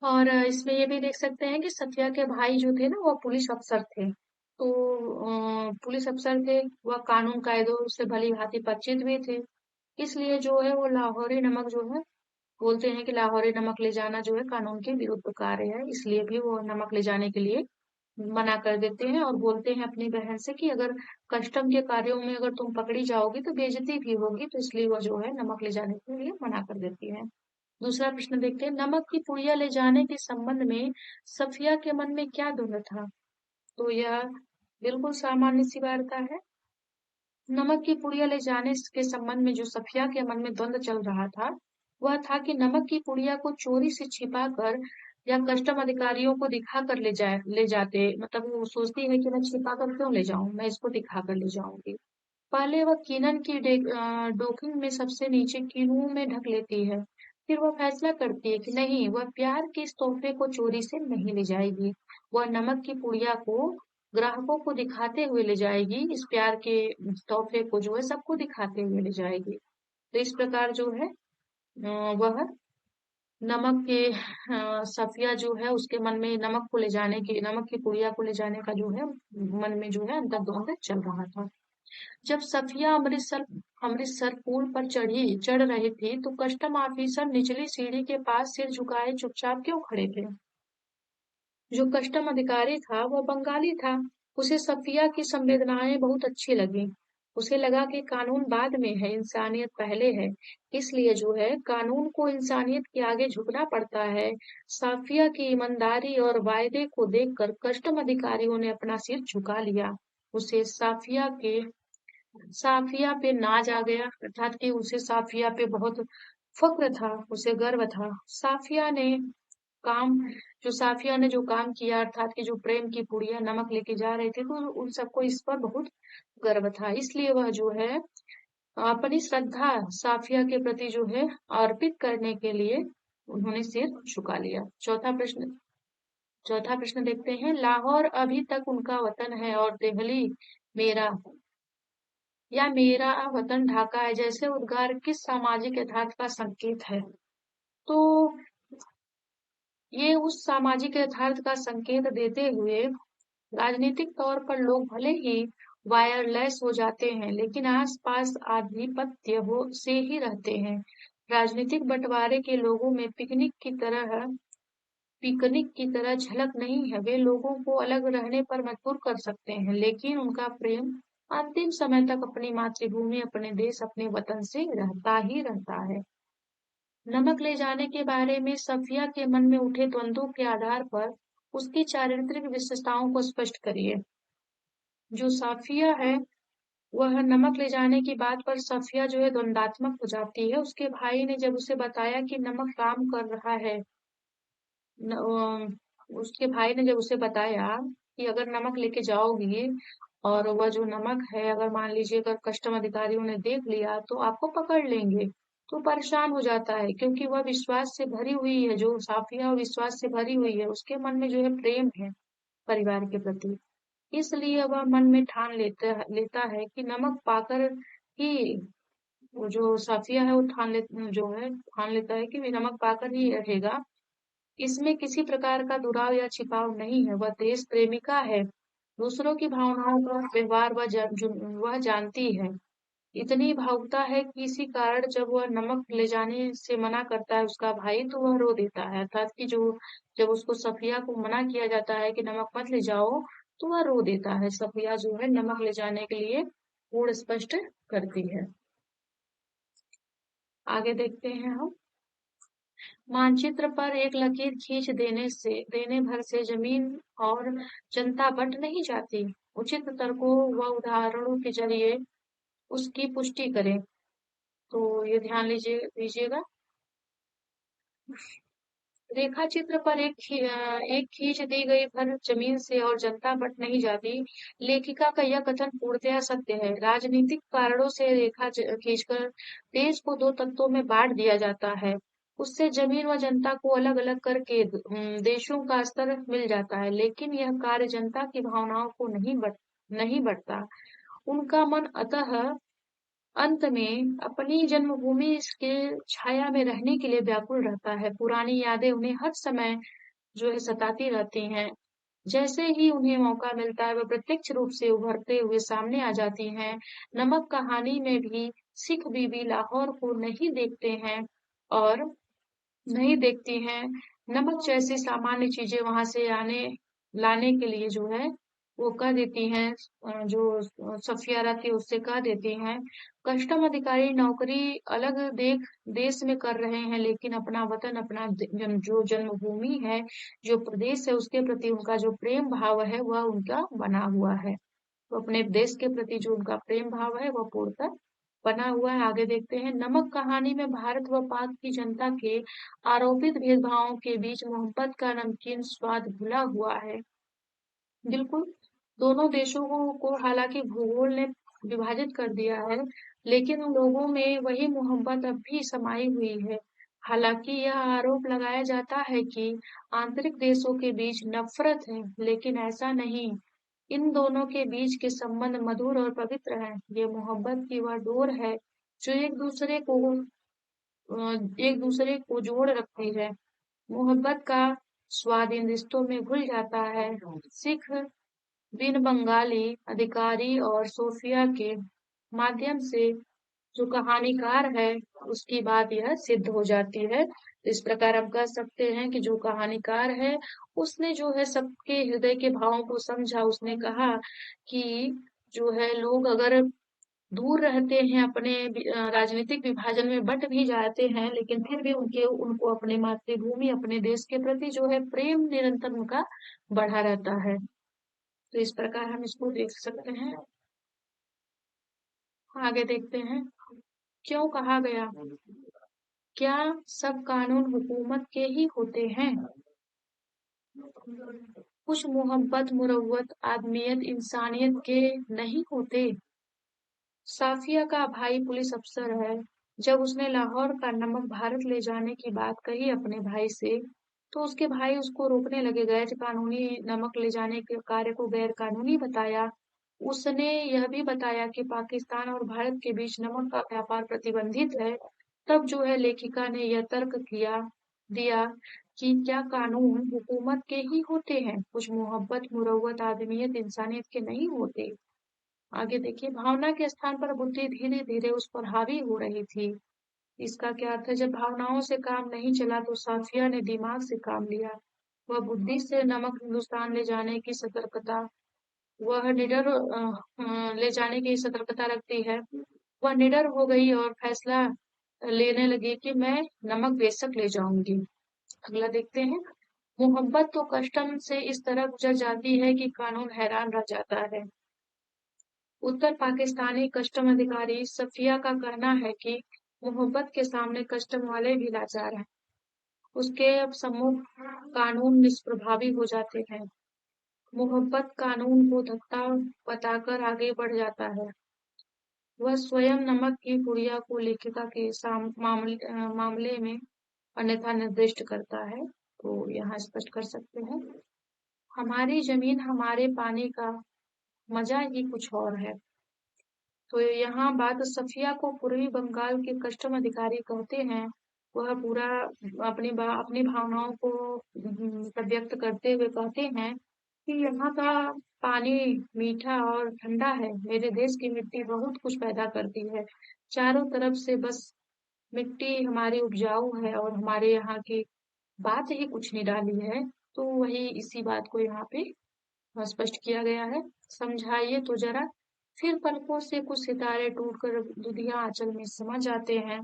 और इसमें ये भी देख सकते हैं कि सत्या के भाई जो थे ना वो पुलिस अफसर थे। तो पुलिस अफसर थे, वह कानून कायदों से भली भांति परिचित भी थे। इसलिए जो है वो लाहौरी नमक जो है, बोलते हैं कि लाहौरी नमक ले जाना जो है कानून के विरुद्ध कार्य है, इसलिए भी वो नमक ले जाने के लिए मना कर देते हैं और बोलते हैं अपनी बहन से कि अगर कस्टम के कार्यों में अगर तुम पकड़ी जाओगी तो बेइज्जती भी होगी, तो इसलिए वो जो है नमक ले जाने के लिए मना कर देती है। दूसरा प्रश्न देखते हैं, नमक की पुड़िया ले जाने के संबंध में सफिया के मन में क्या द्वंद था। तो यह बिल्कुल सामान्य सी वार्ता है। नमक की पुड़िया ले जाने के संबंध में जो सफिया के मन में द्वंद चल रहा था, वह था कि नमक की पुड़िया को चोरी से छिपा कर या कस्टम अधिकारियों को दिखा कर ले जाते, मतलब वो सोचती है कि मैं छिपा कर क्यों ले जाऊं, मैं इसको दिखा कर ले जाऊंगी। पहले वह कीनन की डोकिंग में सबसे नीचे कीनुओं में ढक लेती है। फिर वह फैसला करती है कि नहीं, वह प्यार के इस तोहफे को चोरी से नहीं ले जाएगी। वह नमक की पुड़िया को ग्राहकों को दिखाते हुए ले जाएगी, इस प्यार के तोहफे को जो है सबको दिखाते हुए ले जाएगी। तो इस प्रकार जो है वह नमक के सफिया जो है उसके मन में नमक को ले जाने की, नमक की पुड़िया को ले जाने का जो है मन में जो है अंतर्द्वंद चल रहा था। जब सफिया अमृतसर पुल पर चढ़ रही थी, तो कस्टम ऑफिसर निचली सीढ़ी के पास सिर झुकाए चुपचाप क्यों खड़े थे। जो कस्टम अधिकारी था वह बंगाली था। उसे सफिया की संवेदनाएं बहुत अच्छी लगी। उसे लगा कि कानून बाद में है, इंसानियत पहले है। इसलिए जो है कानून को इंसानियत के आगे झुकना पड़ता है। साफिया की ईमानदारी और वायदे को देखकर कस्टम अधिकारियों ने अपना सिर झुका लिया। उसे साफिया पे नाज आ गया, अर्थात कि उसे साफिया पे बहुत फक्र था, उसे गर्व था। काम साफिया ने जो काम किया, अर्थात कि जो प्रेम की पुड़िया नमक लेके जा रहे थे, तो उन सबको इस पर बहुत गर्व था। इसलिए वह जो है अपनी श्रद्धा साफिया के प्रति जो है अर्पित करने के लिए उन्होंने सिर झुका लिया। चौथा प्रश्न देखते हैं, लाहौर अभी तक उनका वतन है और देहली मेरा या मेरा वतन ढाका है जैसे उद्गार किस सामाजिक यथार्थ का संकेत है? तो ये उस सामाजिक यथार्थ का संकेत देते हुए राजनीतिक तौर पर लोग भले ही वायरलेस हो जाते हैं, लेकिन आसपास आधिपत्य हो से ही रहते हैं। राजनीतिक बंटवारे के लोगों में पिकनिक की तरह झलक नहीं है। वे लोगों को अलग रहने पर मजबूर कर सकते हैं, लेकिन उनका प्रेम अंतिम समय तक अपनी मातृभूमि, अपने देश, अपने वतन से रहता ही रहता है। नमक ले जाने के बारे में सफिया के मन में उठे द्वंद्वों के आधार पर उसकी चारित्रिक विशेषताओं को स्पष्ट करिए। जो साफिया है, वह नमक ले जाने की बात पर सफिया जो है द्वंदात्मक हो जाती है। उसके भाई ने जब उसे बताया कि नमक काम कर रहा है, उसके भाई ने जब उसे बताया कि अगर नमक लेके जाओगी और वह जो नमक है, अगर मान लीजिए अगर कस्टम अधिकारियों ने देख लिया तो आपको पकड़ लेंगे। तो परेशान हो जाता है क्योंकि वह विश्वास से भरी हुई है, जो साफिया विश्वास से भरी हुई है, उसके मन में जो है प्रेम है परिवार के प्रति। इसलिए वह मन में ठान लेता है कि नमक पाकर ही, वो जो साफिया है वो ठान लेता है कि वे नमक पाकर ही रहेगा। इसमें किसी प्रकार का दुराव या छिपाव नहीं है, वह देश प्रेमिका है। दूसरों की भावनाओं का व्यवहार वह जानती है। इतनी भावुकता है कि इसी कारण जब वह नमक ले जाने से मना करता है उसका भाई, तो वह रो देता है। अर्थात कि जो जब उसको सफिया को मना किया जाता है कि नमक मत ले जाओ, तो वह रो देता है। सफिया जो है नमक ले जाने के लिए मूड स्पष्ट करती है। आगे देखते हैं हम। मानचित्र पर एक लकीर खींच देने भर से जमीन और जनता बंट नहीं जाती। उचित तर्कों व उदाहरणों के जरिए उसकी पुष्टि करें। तो ये ध्यान दीजिएगा। रेखा चित्र पर एक खींच दी गई भर जमीन से और जनता बट नहीं जाती। लेखिका का यह कथन पूर्णतया सत्य है। राजनीतिक कारणों से रेखा खींचकर देश को दो तत्वों में बांट दिया जाता है। उससे जमीन व जनता को अलग अलग करके देशों का स्तर मिल जाता है, लेकिन यह कार्य जनता की भावनाओं को नहीं बढ़ता। उनका मन अतः अंत में अपनी जन्मभूमि के छाया में रहने के लिए व्याकुल रहता है। पुरानी यादें उन्हें हर समय जो है सताती रहती हैं। जैसे ही उन्हें मौका मिलता है, वह प्रत्यक्ष रूप से उभरते हुए सामने आ जाती हैं। नमक कहानी में भी सिख बीबी लाहौर को और नहीं देखती हैं। नमक जैसी सामान्य चीजें वहां से आने लाने के लिए जो है वो कह देती हैं। जो सफिया रहती है उससे कह देती हैं। कस्टम अधिकारी नौकरी अलग देश में कर रहे हैं, लेकिन अपना वतन, जो जन्मभूमि है, जो प्रदेश है, उसके प्रति उनका जो प्रेम भाव है वह उनका बना हुआ है। तो अपने देश के प्रति जो उनका प्रेम भाव है वह पूर्णतः बना हुआ है। आगे देखते हैं। नमक कहानी में भारत व पाक की जनता के आरोपित भेदभावों के बीच मोहब्बत का नमकीन स्वाद घुला हुआ है। बिल्कुल, दोनों देशों को हालांकि भूगोल ने विभाजित कर दिया है, लेकिन उन लोगों में वही मोहब्बत अब भी समाई हुई है। हालांकि यह आरोप लगाया जाता है कि आंतरिक देशों के बीच नफरत है, लेकिन ऐसा नहीं। इन दोनों के बीच के संबंध मधुर और पवित्र हैं। ये मोहब्बत की वह डोर है जो एक दूसरे को जोड़ रखती है। मोहब्बत का स्वाद इन रिश्तों में घुल जाता है। सिख बिन बंगाली अधिकारी और सोफिया के माध्यम से जो कहानीकार है उसकी बात यह सिद्ध हो जाती है। तो इस प्रकार हम कह सकते हैं कि जो कहानीकार है उसने जो है सबके हृदय के भावों को समझा। उसने कहा कि जो है लोग अगर दूर रहते हैं, अपने राजनीतिक विभाजन में बट भी जाते हैं, लेकिन फिर भी उनको अपने मातृभूमि, अपने देश के प्रति जो है प्रेम निरंतर उनका बढ़ा रहता है। तो इस प्रकार हम इसको देख सकते हैं। आगे देखते हैं। क्यों कहा गया, क्या सब कानून हुकूमत के ही होते हैं? कुछ मोहब्बत, मुरव्वत, आदमियत, इंसानियत के नहीं होते? साफिया का भाई पुलिस अफसर है। जब उसने लाहौर का नमक भारत ले जाने की बात कही अपने भाई से, तो उसके भाई उसको रोकने लगे। गैर कानूनी नमक ले जाने के कार्य को गैर कानूनी बताया। उसने यह भी बताया कि पाकिस्तान और भारत के बीच नमक का व्यापार प्रतिबंधित है। तब जो है लेखिका ने यह तर्क दिया कि क्या कानून हुकूमत के ही होते हैं, कुछ मोहब्बत, मुरव्वत, आदमियत, इंसानियत के नहीं होते। आगे देखिए, भावना के स्थान पर बुद्धि धीरे धीरे उस पर हावी हो रही थी। इसका क्या अर्थ है? जब भावनाओं से काम नहीं चला तो साफिया ने दिमाग से काम लिया। वह बुद्धि से नमक हिंदुस्तान ले जाने की सतर्कता वह निडर ले जाने की सतर्कता रखती है। वह निडर हो गई और फैसला लेने लगी कि मैं नमक बेशक ले जाऊंगी। अगला देखते हैं। मोहब्बत तो कस्टम से इस तरह गुजर जाती है कि कानून हैरान रह जाता है। उत्तर पाकिस्तानी कस्टम अधिकारी सफिया का कहना है कि मोहब्बत के सामने कस्टम वाले भी लाचार हैं। उसके अब सम्मुख कानून निष्प्रभावी हो जाते हैं। मोहब्बत कानून को धक्का बताकर आगे बढ़ जाता है। वह स्वयं नमक की गुड़िया को लेखिका के मामले में अन्यथा निर्दिष्ट करता है। तो यहाँ स्पष्ट कर सकते हैं, हमारी जमीन हमारे पानी का मजा ही कुछ और है। तो यहाँ बात सफिया को पूर्वी बंगाल के कस्टम अधिकारी कहते हैं। वह पूरा अपनी भावनाओं को व्यक्त करते हुए कहते हैं कि यहाँ का पानी मीठा और ठंडा है। मेरे देश की मिट्टी बहुत कुछ पैदा करती है। चारों तरफ से बस मिट्टी हमारी उपजाऊ है और हमारे यहाँ की बात ही कुछ निराली है। तो वही इसी बात को यहाँ पे स्पष्ट किया गया है। समझाइए तो जरा। फिर पलकों से कुछ सितारे टूटकर दुधिया आंचल में समा जाते हैं।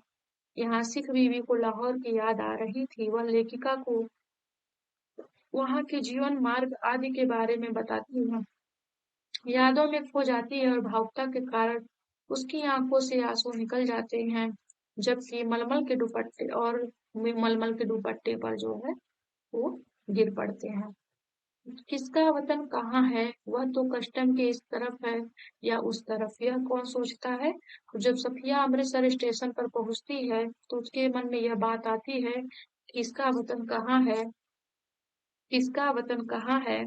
यहाँ सिख बीवी को लाहौर की याद आ रही थी। वह लेखिका को वहां के जीवन मार्ग आदि के बारे में बताती है। यादों में खो जाती है और भावुकता के कारण उसकी आंखों से आंसू निकल जाते हैं। जबकि मलमल के दुपट्टे पर जो है वो गिर पड़ते हैं। किसका वतन कहाँ है? वह तो कस्टम के इस तरफ है या उस तरफ, यह कौन सोचता है? तो जब सफिया अमृतसर स्टेशन पर पहुंचती है तो उसके मन में यह बात आती है कि इसका वतन कहाँ है, किसका वतन कहाँ है।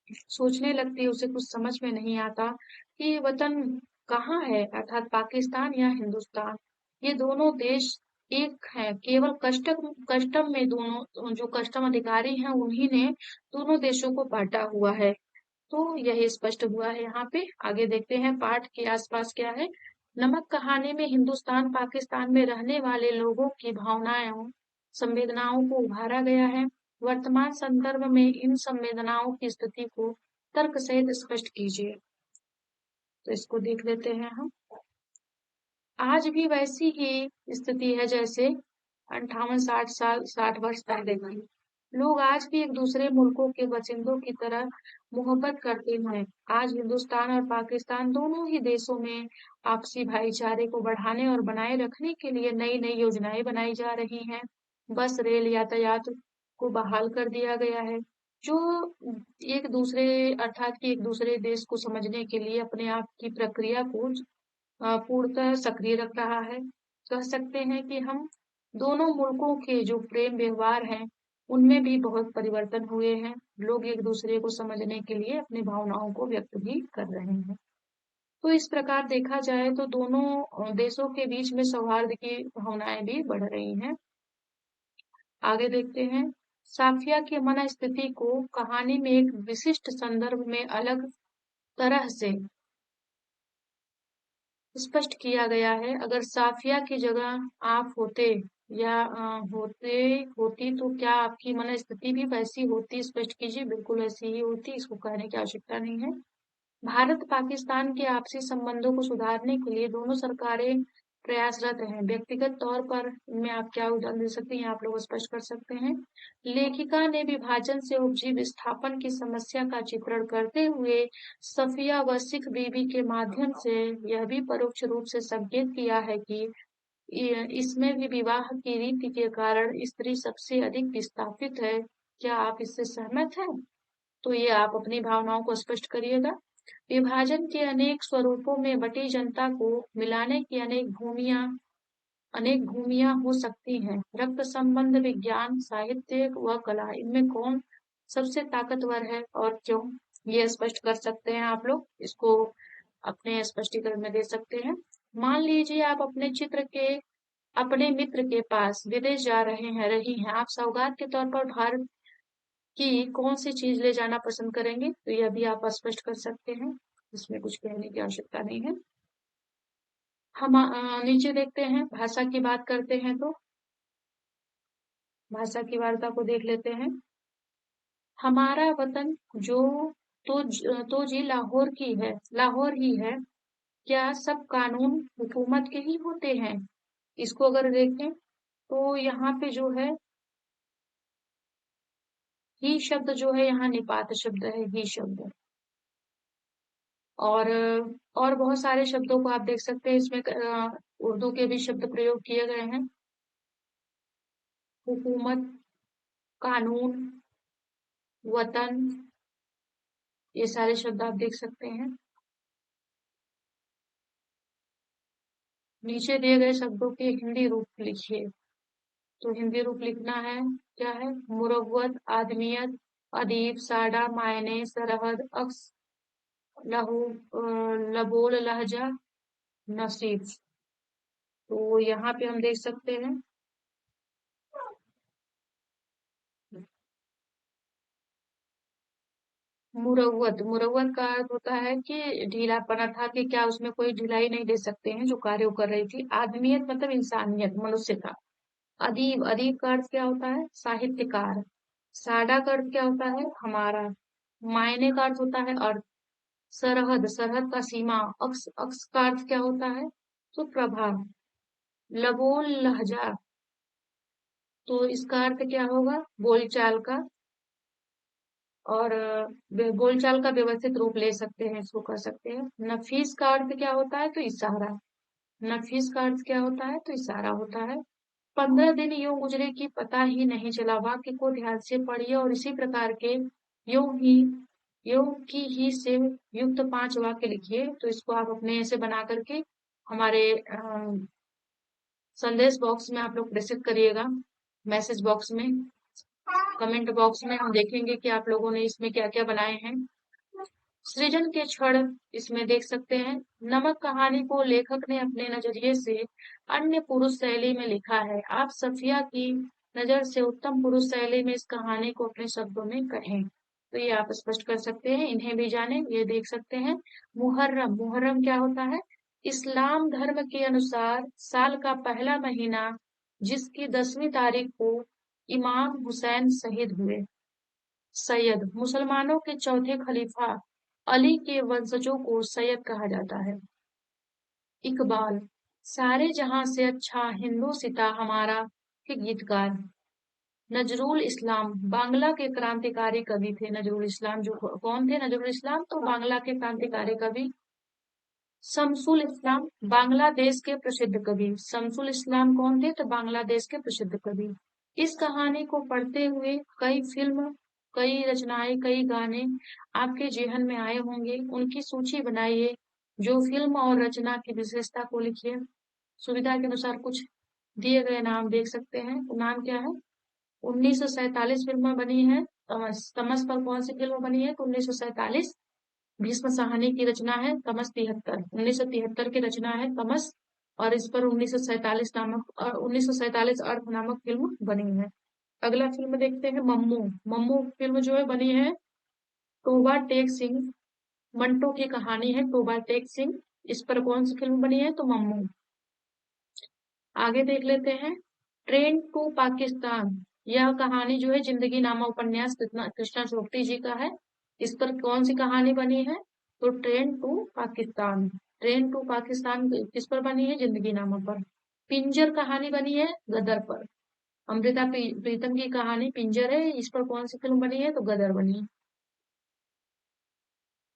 सोचने लगती है, उसे कुछ समझ में नहीं आता कि वतन कहाँ है, अर्थात पाकिस्तान या हिंदुस्तान। ये दोनों देश एक हैं, केवल कस्टम कस्टम में दोनों जो कस्टम अधिकारी हैं उन्हीं ने दोनों देशों को बांटा हुआ है। तो यही स्पष्ट हुआ है यहाँ पे। आगे देखते हैं पाठ के आसपास क्या है। नमक कहानी में हिंदुस्तान पाकिस्तान में रहने वाले लोगों की भावनाओं संवेदनाओं को उभारा गया है। वर्तमान संदर्भ में इन संवेदनाओं की स्थिति को तर्क सहित स्पष्ट कीजिए। तो इसको देख लेते हैं हम। आज भी वैसी ही स्थिति है जैसे 58-60 वर्ष पहले थी। लोग आज भी एक दूसरे मुल्कों के बशिंदों की तरह मोहब्बत करते हैं। आज हिंदुस्तान और पाकिस्तान दोनों ही देशों में आपसी भाईचारे को बढ़ाने और बनाए रखने के लिए नई नई योजनाएं बनाई जा रही हैं। बस रेल यातायात को बहाल कर दिया गया है, जो एक दूसरे अर्थात कि एक दूसरे देश को समझने के लिए अपने आप की प्रक्रिया को पूर्णतः सक्रिय रख रहा है। कह सकते हैं कि हम दोनों मुल्कों के जो प्रेम व्यवहार हैं, उनमें भी बहुत परिवर्तन हुए हैं। लोग एक दूसरे को समझने के लिए अपनी भावनाओं को व्यक्त भी कर रहे हैं। तो इस प्रकार देखा जाए तो दोनों देशों के बीच में सौहार्द की भावनाएं भी बढ़ रही हैं। आगे देखते हैं। साफिया की मन स्थिति को कहानी में एक विशिष्ट संदर्भ में अलग तरह से स्पष्ट किया गया है। अगर साफिया की जगह आप होते या होती तो क्या आपकी मनस्थिति भी वैसी होती? स्पष्ट कीजिए। बिल्कुल ऐसी ही होती, इसको कहने की आवश्यकता नहीं है। भारत पाकिस्तान के आपसी संबंधों को सुधारने के लिए दोनों सरकारें प्रयासरत हैं। व्यक्तिगत तौर पर इनमें आप क्या उदाहरण दे सकते हैं, आप लोग स्पष्ट कर सकते हैं। लेखिका ने विभाजन से उपजी विस्थापन की समस्या का चित्रण करते हुए सफिया व सिख बीबी के माध्यम से यह भी परोक्ष रूप से संकेत किया है कि इसमें भी विवाह की रीति के कारण स्त्री सबसे अधिक विस्थापित है। क्या आप इससे सहमत हैं? तो ये आप अपनी भावनाओं को स्पष्ट करिएगा। विभाजन के अनेक स्वरूपों में बटी जनता को मिलाने की अनेक भूमियां हो सकती हैं। रक्त संबंध, विज्ञान, साहित्य व कला, इनमें कौन सबसे ताकतवर है और क्यों? ये स्पष्ट कर सकते हैं आप लोग, इसको अपने स्पष्टीकरण में दे सकते हैं। मान लीजिए आप अपने मित्र के पास विदेश जा रही हैं, आप सौगात के तौर पर भारत की कौन सी चीज ले जाना पसंद करेंगे, तो यह भी आप स्पष्ट कर सकते हैं, इसमें कुछ कहने की आवश्यकता नहीं है। हम नीचे देखते हैं, भाषा की बात करते हैं तो भाषा की वार्ता को देख लेते हैं। हमारा वतन जो तो जी लाहौर की है, लाहौर ही है, क्या सब कानून हुकूमत के ही होते हैं? इसको अगर देखें तो यहाँ पे जो है ही शब्द जो है, यहाँ निपात शब्द है ही शब्द। और और बहुत सारे शब्दों को आप देख सकते हैं, इसमें उर्दू के भी शब्द प्रयोग किए गए हैं। हुकूमत, कानून, वतन, ये सारे शब्द आप देख सकते हैं। नीचे दिए गए शब्दों के हिंदी रूप लिखिए। तो हिंदी रूप लिखना है, क्या है? मुरव्वत, आदमियत, अदीब, साडा, मायने, सरहद, अक्स, लहू, लबोल, लहजा, नसीब। तो यहाँ पे हम देख सकते हैं मुरव्वत, मुरव्वत का अर्थ होता है कि ढीलापना था, कि क्या उसमें कोई ढिलाई नहीं दे सकते हैं जो कार्य वो कर रही थी। आदमियत मतलब इंसानियत, मनुष्य था। अदीब, अदीब का अर्थ क्या होता है? साहित्यकार। साडा का अर्थ क्या होता है? हमारा। मायने का अर्थ होता है अर्थ। सरहद, सरहद का सीमा। अक्स, अक्स का अर्थ क्या होता है? तो प्रभाव। लगोल, लहजा, तो इसका अर्थ क्या होगा? बोलचाल का। और बोलचाल का व्यवस्थित रूप ले सकते हैं, इसको कर सकते हैं। नफीस का अर्थ क्या होता है? तो इशारा। नफीस का अर्थ क्या होता है? तो इशारा होता है। 15 दिन यूं गुजरे कि पता ही नहीं चला। वाक्य को ध्यान से पढ़िए और इसी प्रकार के यूं ही यूं की ही से युक्त 5 वाक्य लिखिए। तो इसको आप अपने से बना करके हमारे संदेश बॉक्स में आप लोग प्रेषित करिएगा, मैसेज बॉक्स में, कमेंट बॉक्स में। हम देखेंगे कि आप लोगों ने इसमें क्या क्या बनाए हैं। सृजन के क्षण इसमें देख सकते हैं। नमक कहानी को लेखक ने अपने नजरिए से अन्य पुरुष शैली में लिखा है। आप सफिया की नजर से उत्तम पुरुष शैली में इस कहानी को अपने शब्दों में कहें। तो ये आप स्पष्ट कर सकते हैं, इन्हें भी जाने, ये देख सकते हैं। मुहर्रम, मुहर्रम क्या होता है? इस्लाम धर्म के अनुसार साल का पहला महीना, जिसकी 10वीं तारीख को इमाम हुसैन शहीद हुए। सैयद, मुसलमानों के चौथे खलीफा अली के वंशजों को सैयद कहा जाता है। इकबाल, सारे जहां से अच्छा हिंदू सिता हमारा के गीतकार। नजरुल इस्लाम, बांग्ला के क्रांतिकारी कवि थे नजरुल इस्लाम। जो कौन थे नजरुल इस्लाम? तो बांग्ला के क्रांतिकारी कवि। शमसुल इस्लाम, बांग्लादेश के प्रसिद्ध कवि। शमसुल इस्लाम कौन थे? तो बांग्लादेश के प्रसिद्ध कवि। इस कहानी को पढ़ते हुए कई फिल्म, कई रचनाएं, कई गाने आपके जेहन में आए होंगे। उनकी सूची बनाइए। जो फिल्म और रचना की विशेषता को लिखिए। सुविधा के अनुसार कुछ दिए गए नाम देख सकते हैं। तो नाम क्या है? 1947 फिल्म बनी है तमस। तमस पर कौन सी फिल्म बनी है? तो 1947 भीष्म साहनी की रचना है तमस 73। 1973 की रचना है तमस, और इस पर 1947 अर्थ नामक फिल्म बनी है। अगला फिल्म देखते हैं, मम्मू। मम्मू फिल्म जो है बनी है टोबा टेक सिंह। मंटो की कहानी है टोबा टेक सिंह। इस पर कौन सी फिल्म बनी है? तो मम्मू। आगे देख लेते हैं, ट्रेन टू पाकिस्तान। यह कहानी जो है जिंदगी नामा उपन्यास कृष्णा चोपड़ी जी का है। इस पर कौन सी कहानी बनी है? तो train to Pakistan. Train to Pakistan किस पर बनी है? जिंदगी नामा पर। पिंजर कहानी बनी है गदर पर। अमृता प्रीतम की कहानी पिंजर है, इस पर कौन सी फिल्म बनी है? तो गदर बनी है।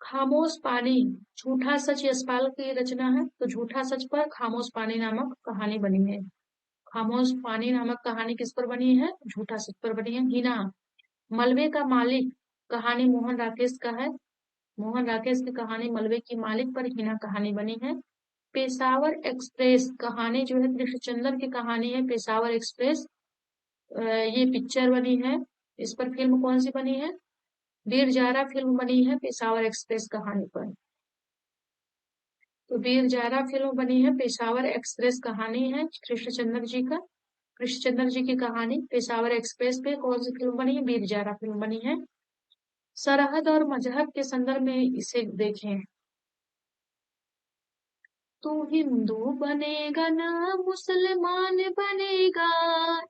खामोश पानी, झूठा सच यशपाल की रचना है। तो झूठा सच पर खामोश पानी नामक कहानी बनी है। खामोश पानी नामक कहानी किस पर बनी है? झूठा सच पर बनी है। हिना, मलबे का मालिक, कहानी मोहन राकेश का है। मोहन राकेश की कहानी मलबे की मालिक पर हिना कहानी बनी है। पेशावर एक्सप्रेस कहानी जो है कृष्णचंद्र की कहानी है पेशावर एक्सप्रेस। ये पिक्चर बनी है। इस पर फिल्म कौन सी बनी है? वीर जारा फिल्म बनी है पेशावर एक्सप्रेस कहानी पर। तो वीर जारा फिल्म बनी है पेशावर एक्सप्रेस कहानी है कृष्णचंद्र जी का, कृष्णचंद्र जी की कहानी पेशावर एक्सप्रेस पे कौन सी फिल्म बनी है? वीर जारा फिल्म बनी है। सरहद और मजहब के संदर्भ में इसे देखें। तू हिंदू बनेगा ना मुसलमान बनेगा,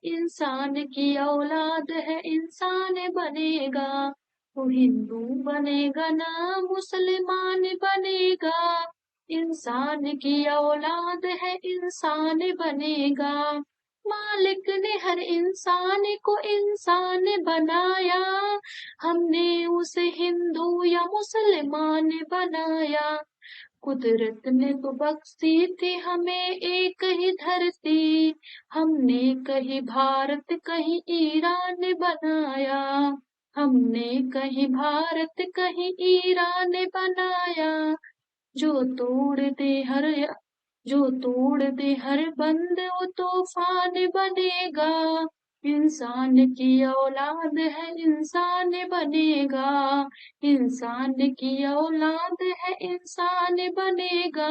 इंसान की औलाद है इंसान बनेगा। तू हिंदू बनेगा ना मुसलमान बनेगा, इंसान की औलाद है इंसान बनेगा। मालिक ने हर इंसान को इंसान बनाया, हमने उसे हिंदू या मुसलमान बनाया। कुदरत ने तो बख्शी थी हमें एक ही धरती, हमने कहीं भारत कहीं ईरान बनाया। हमने कहीं भारत कहीं ईरान बनाया। जो तोड़ दे हर जो तोड़ दे हर बंद वो तूफान बनेगा। इंसान की औलाद है इंसान बनेगा, इंसान की औलाद है इंसान बनेगा।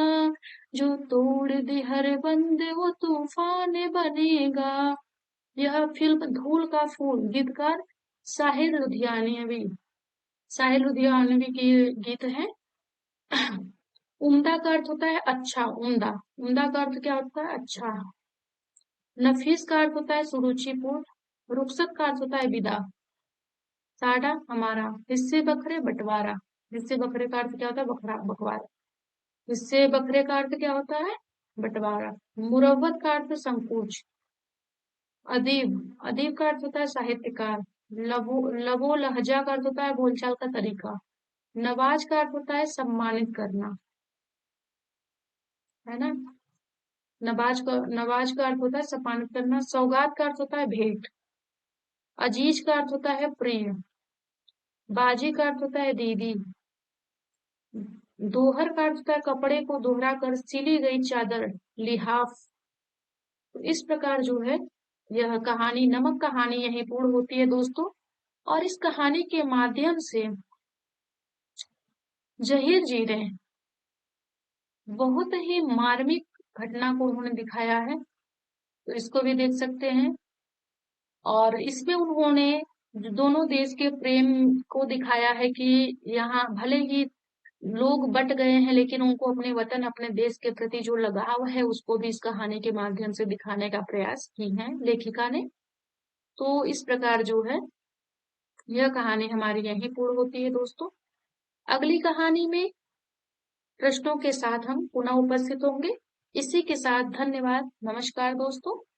जो तोड़ दे हर बंद वो तूफान बनेगा। यह फिल्म धूल का फूल, गीतकार साहिर लुधियानवी, साहिर लुधियानवी की गीत है। उम्दा का अर्थ होता है अच्छा, उम्दा। उम्दा का अर्थ क्या होता है? अच्छा। नफीस का अर्थ होता है सुरुचिपूर्ण। रुखसत का अर्थ होता है विदा। साडा हमारा। हिस्से बखरे बंटवारा। हिस्से बखरे का अर्थ क्या होता है? बखरा बंटवारा। हिस्से बखरे का अर्थ क्या होता है? बंटवारा। मुरव्वत का अर्थ संकोच। अदीब, अदीब का अर्थ होता है साहित्यकार। लबो लहजा का अर्थ होता है बोलचाल का तरीका। नवाज का अर्थ होता है सम्मानित करना, है ना। नवाज का अर्थ होता है सम्मानित करना। सौगात का अर्थ होता है भेंट। अजीज का अर्थ होता है प्रिय। बाजी का अर्थ होता है दीदी। दोहर का अर्थ होता है कपड़े को दोहरा कर सिली गई चादर, लिहाफ। तो इस प्रकार जो है यह कहानी नमक कहानी यहीं पूर्ण होती है दोस्तों। और इस कहानी के माध्यम से जहीर जी ने बहुत ही मार्मिक घटना को उन्होंने दिखाया है, तो इसको भी देख सकते हैं। और इसमें उन्होंने दोनों देश के प्रेम को दिखाया है कि यहाँ भले ही लोग बट गए हैं लेकिन उनको अपने वतन अपने देश के प्रति जो लगाव है उसको भी इस कहानी के माध्यम से दिखाने का प्रयास की है लेखिका ने। तो इस प्रकार जो है यह कहानी हमारी यहीं पूर्ण होती है दोस्तों। अगली कहानी में प्रश्नों के साथ हम पुनः उपस्थित होंगे। इसी के साथ धन्यवाद, नमस्कार दोस्तों।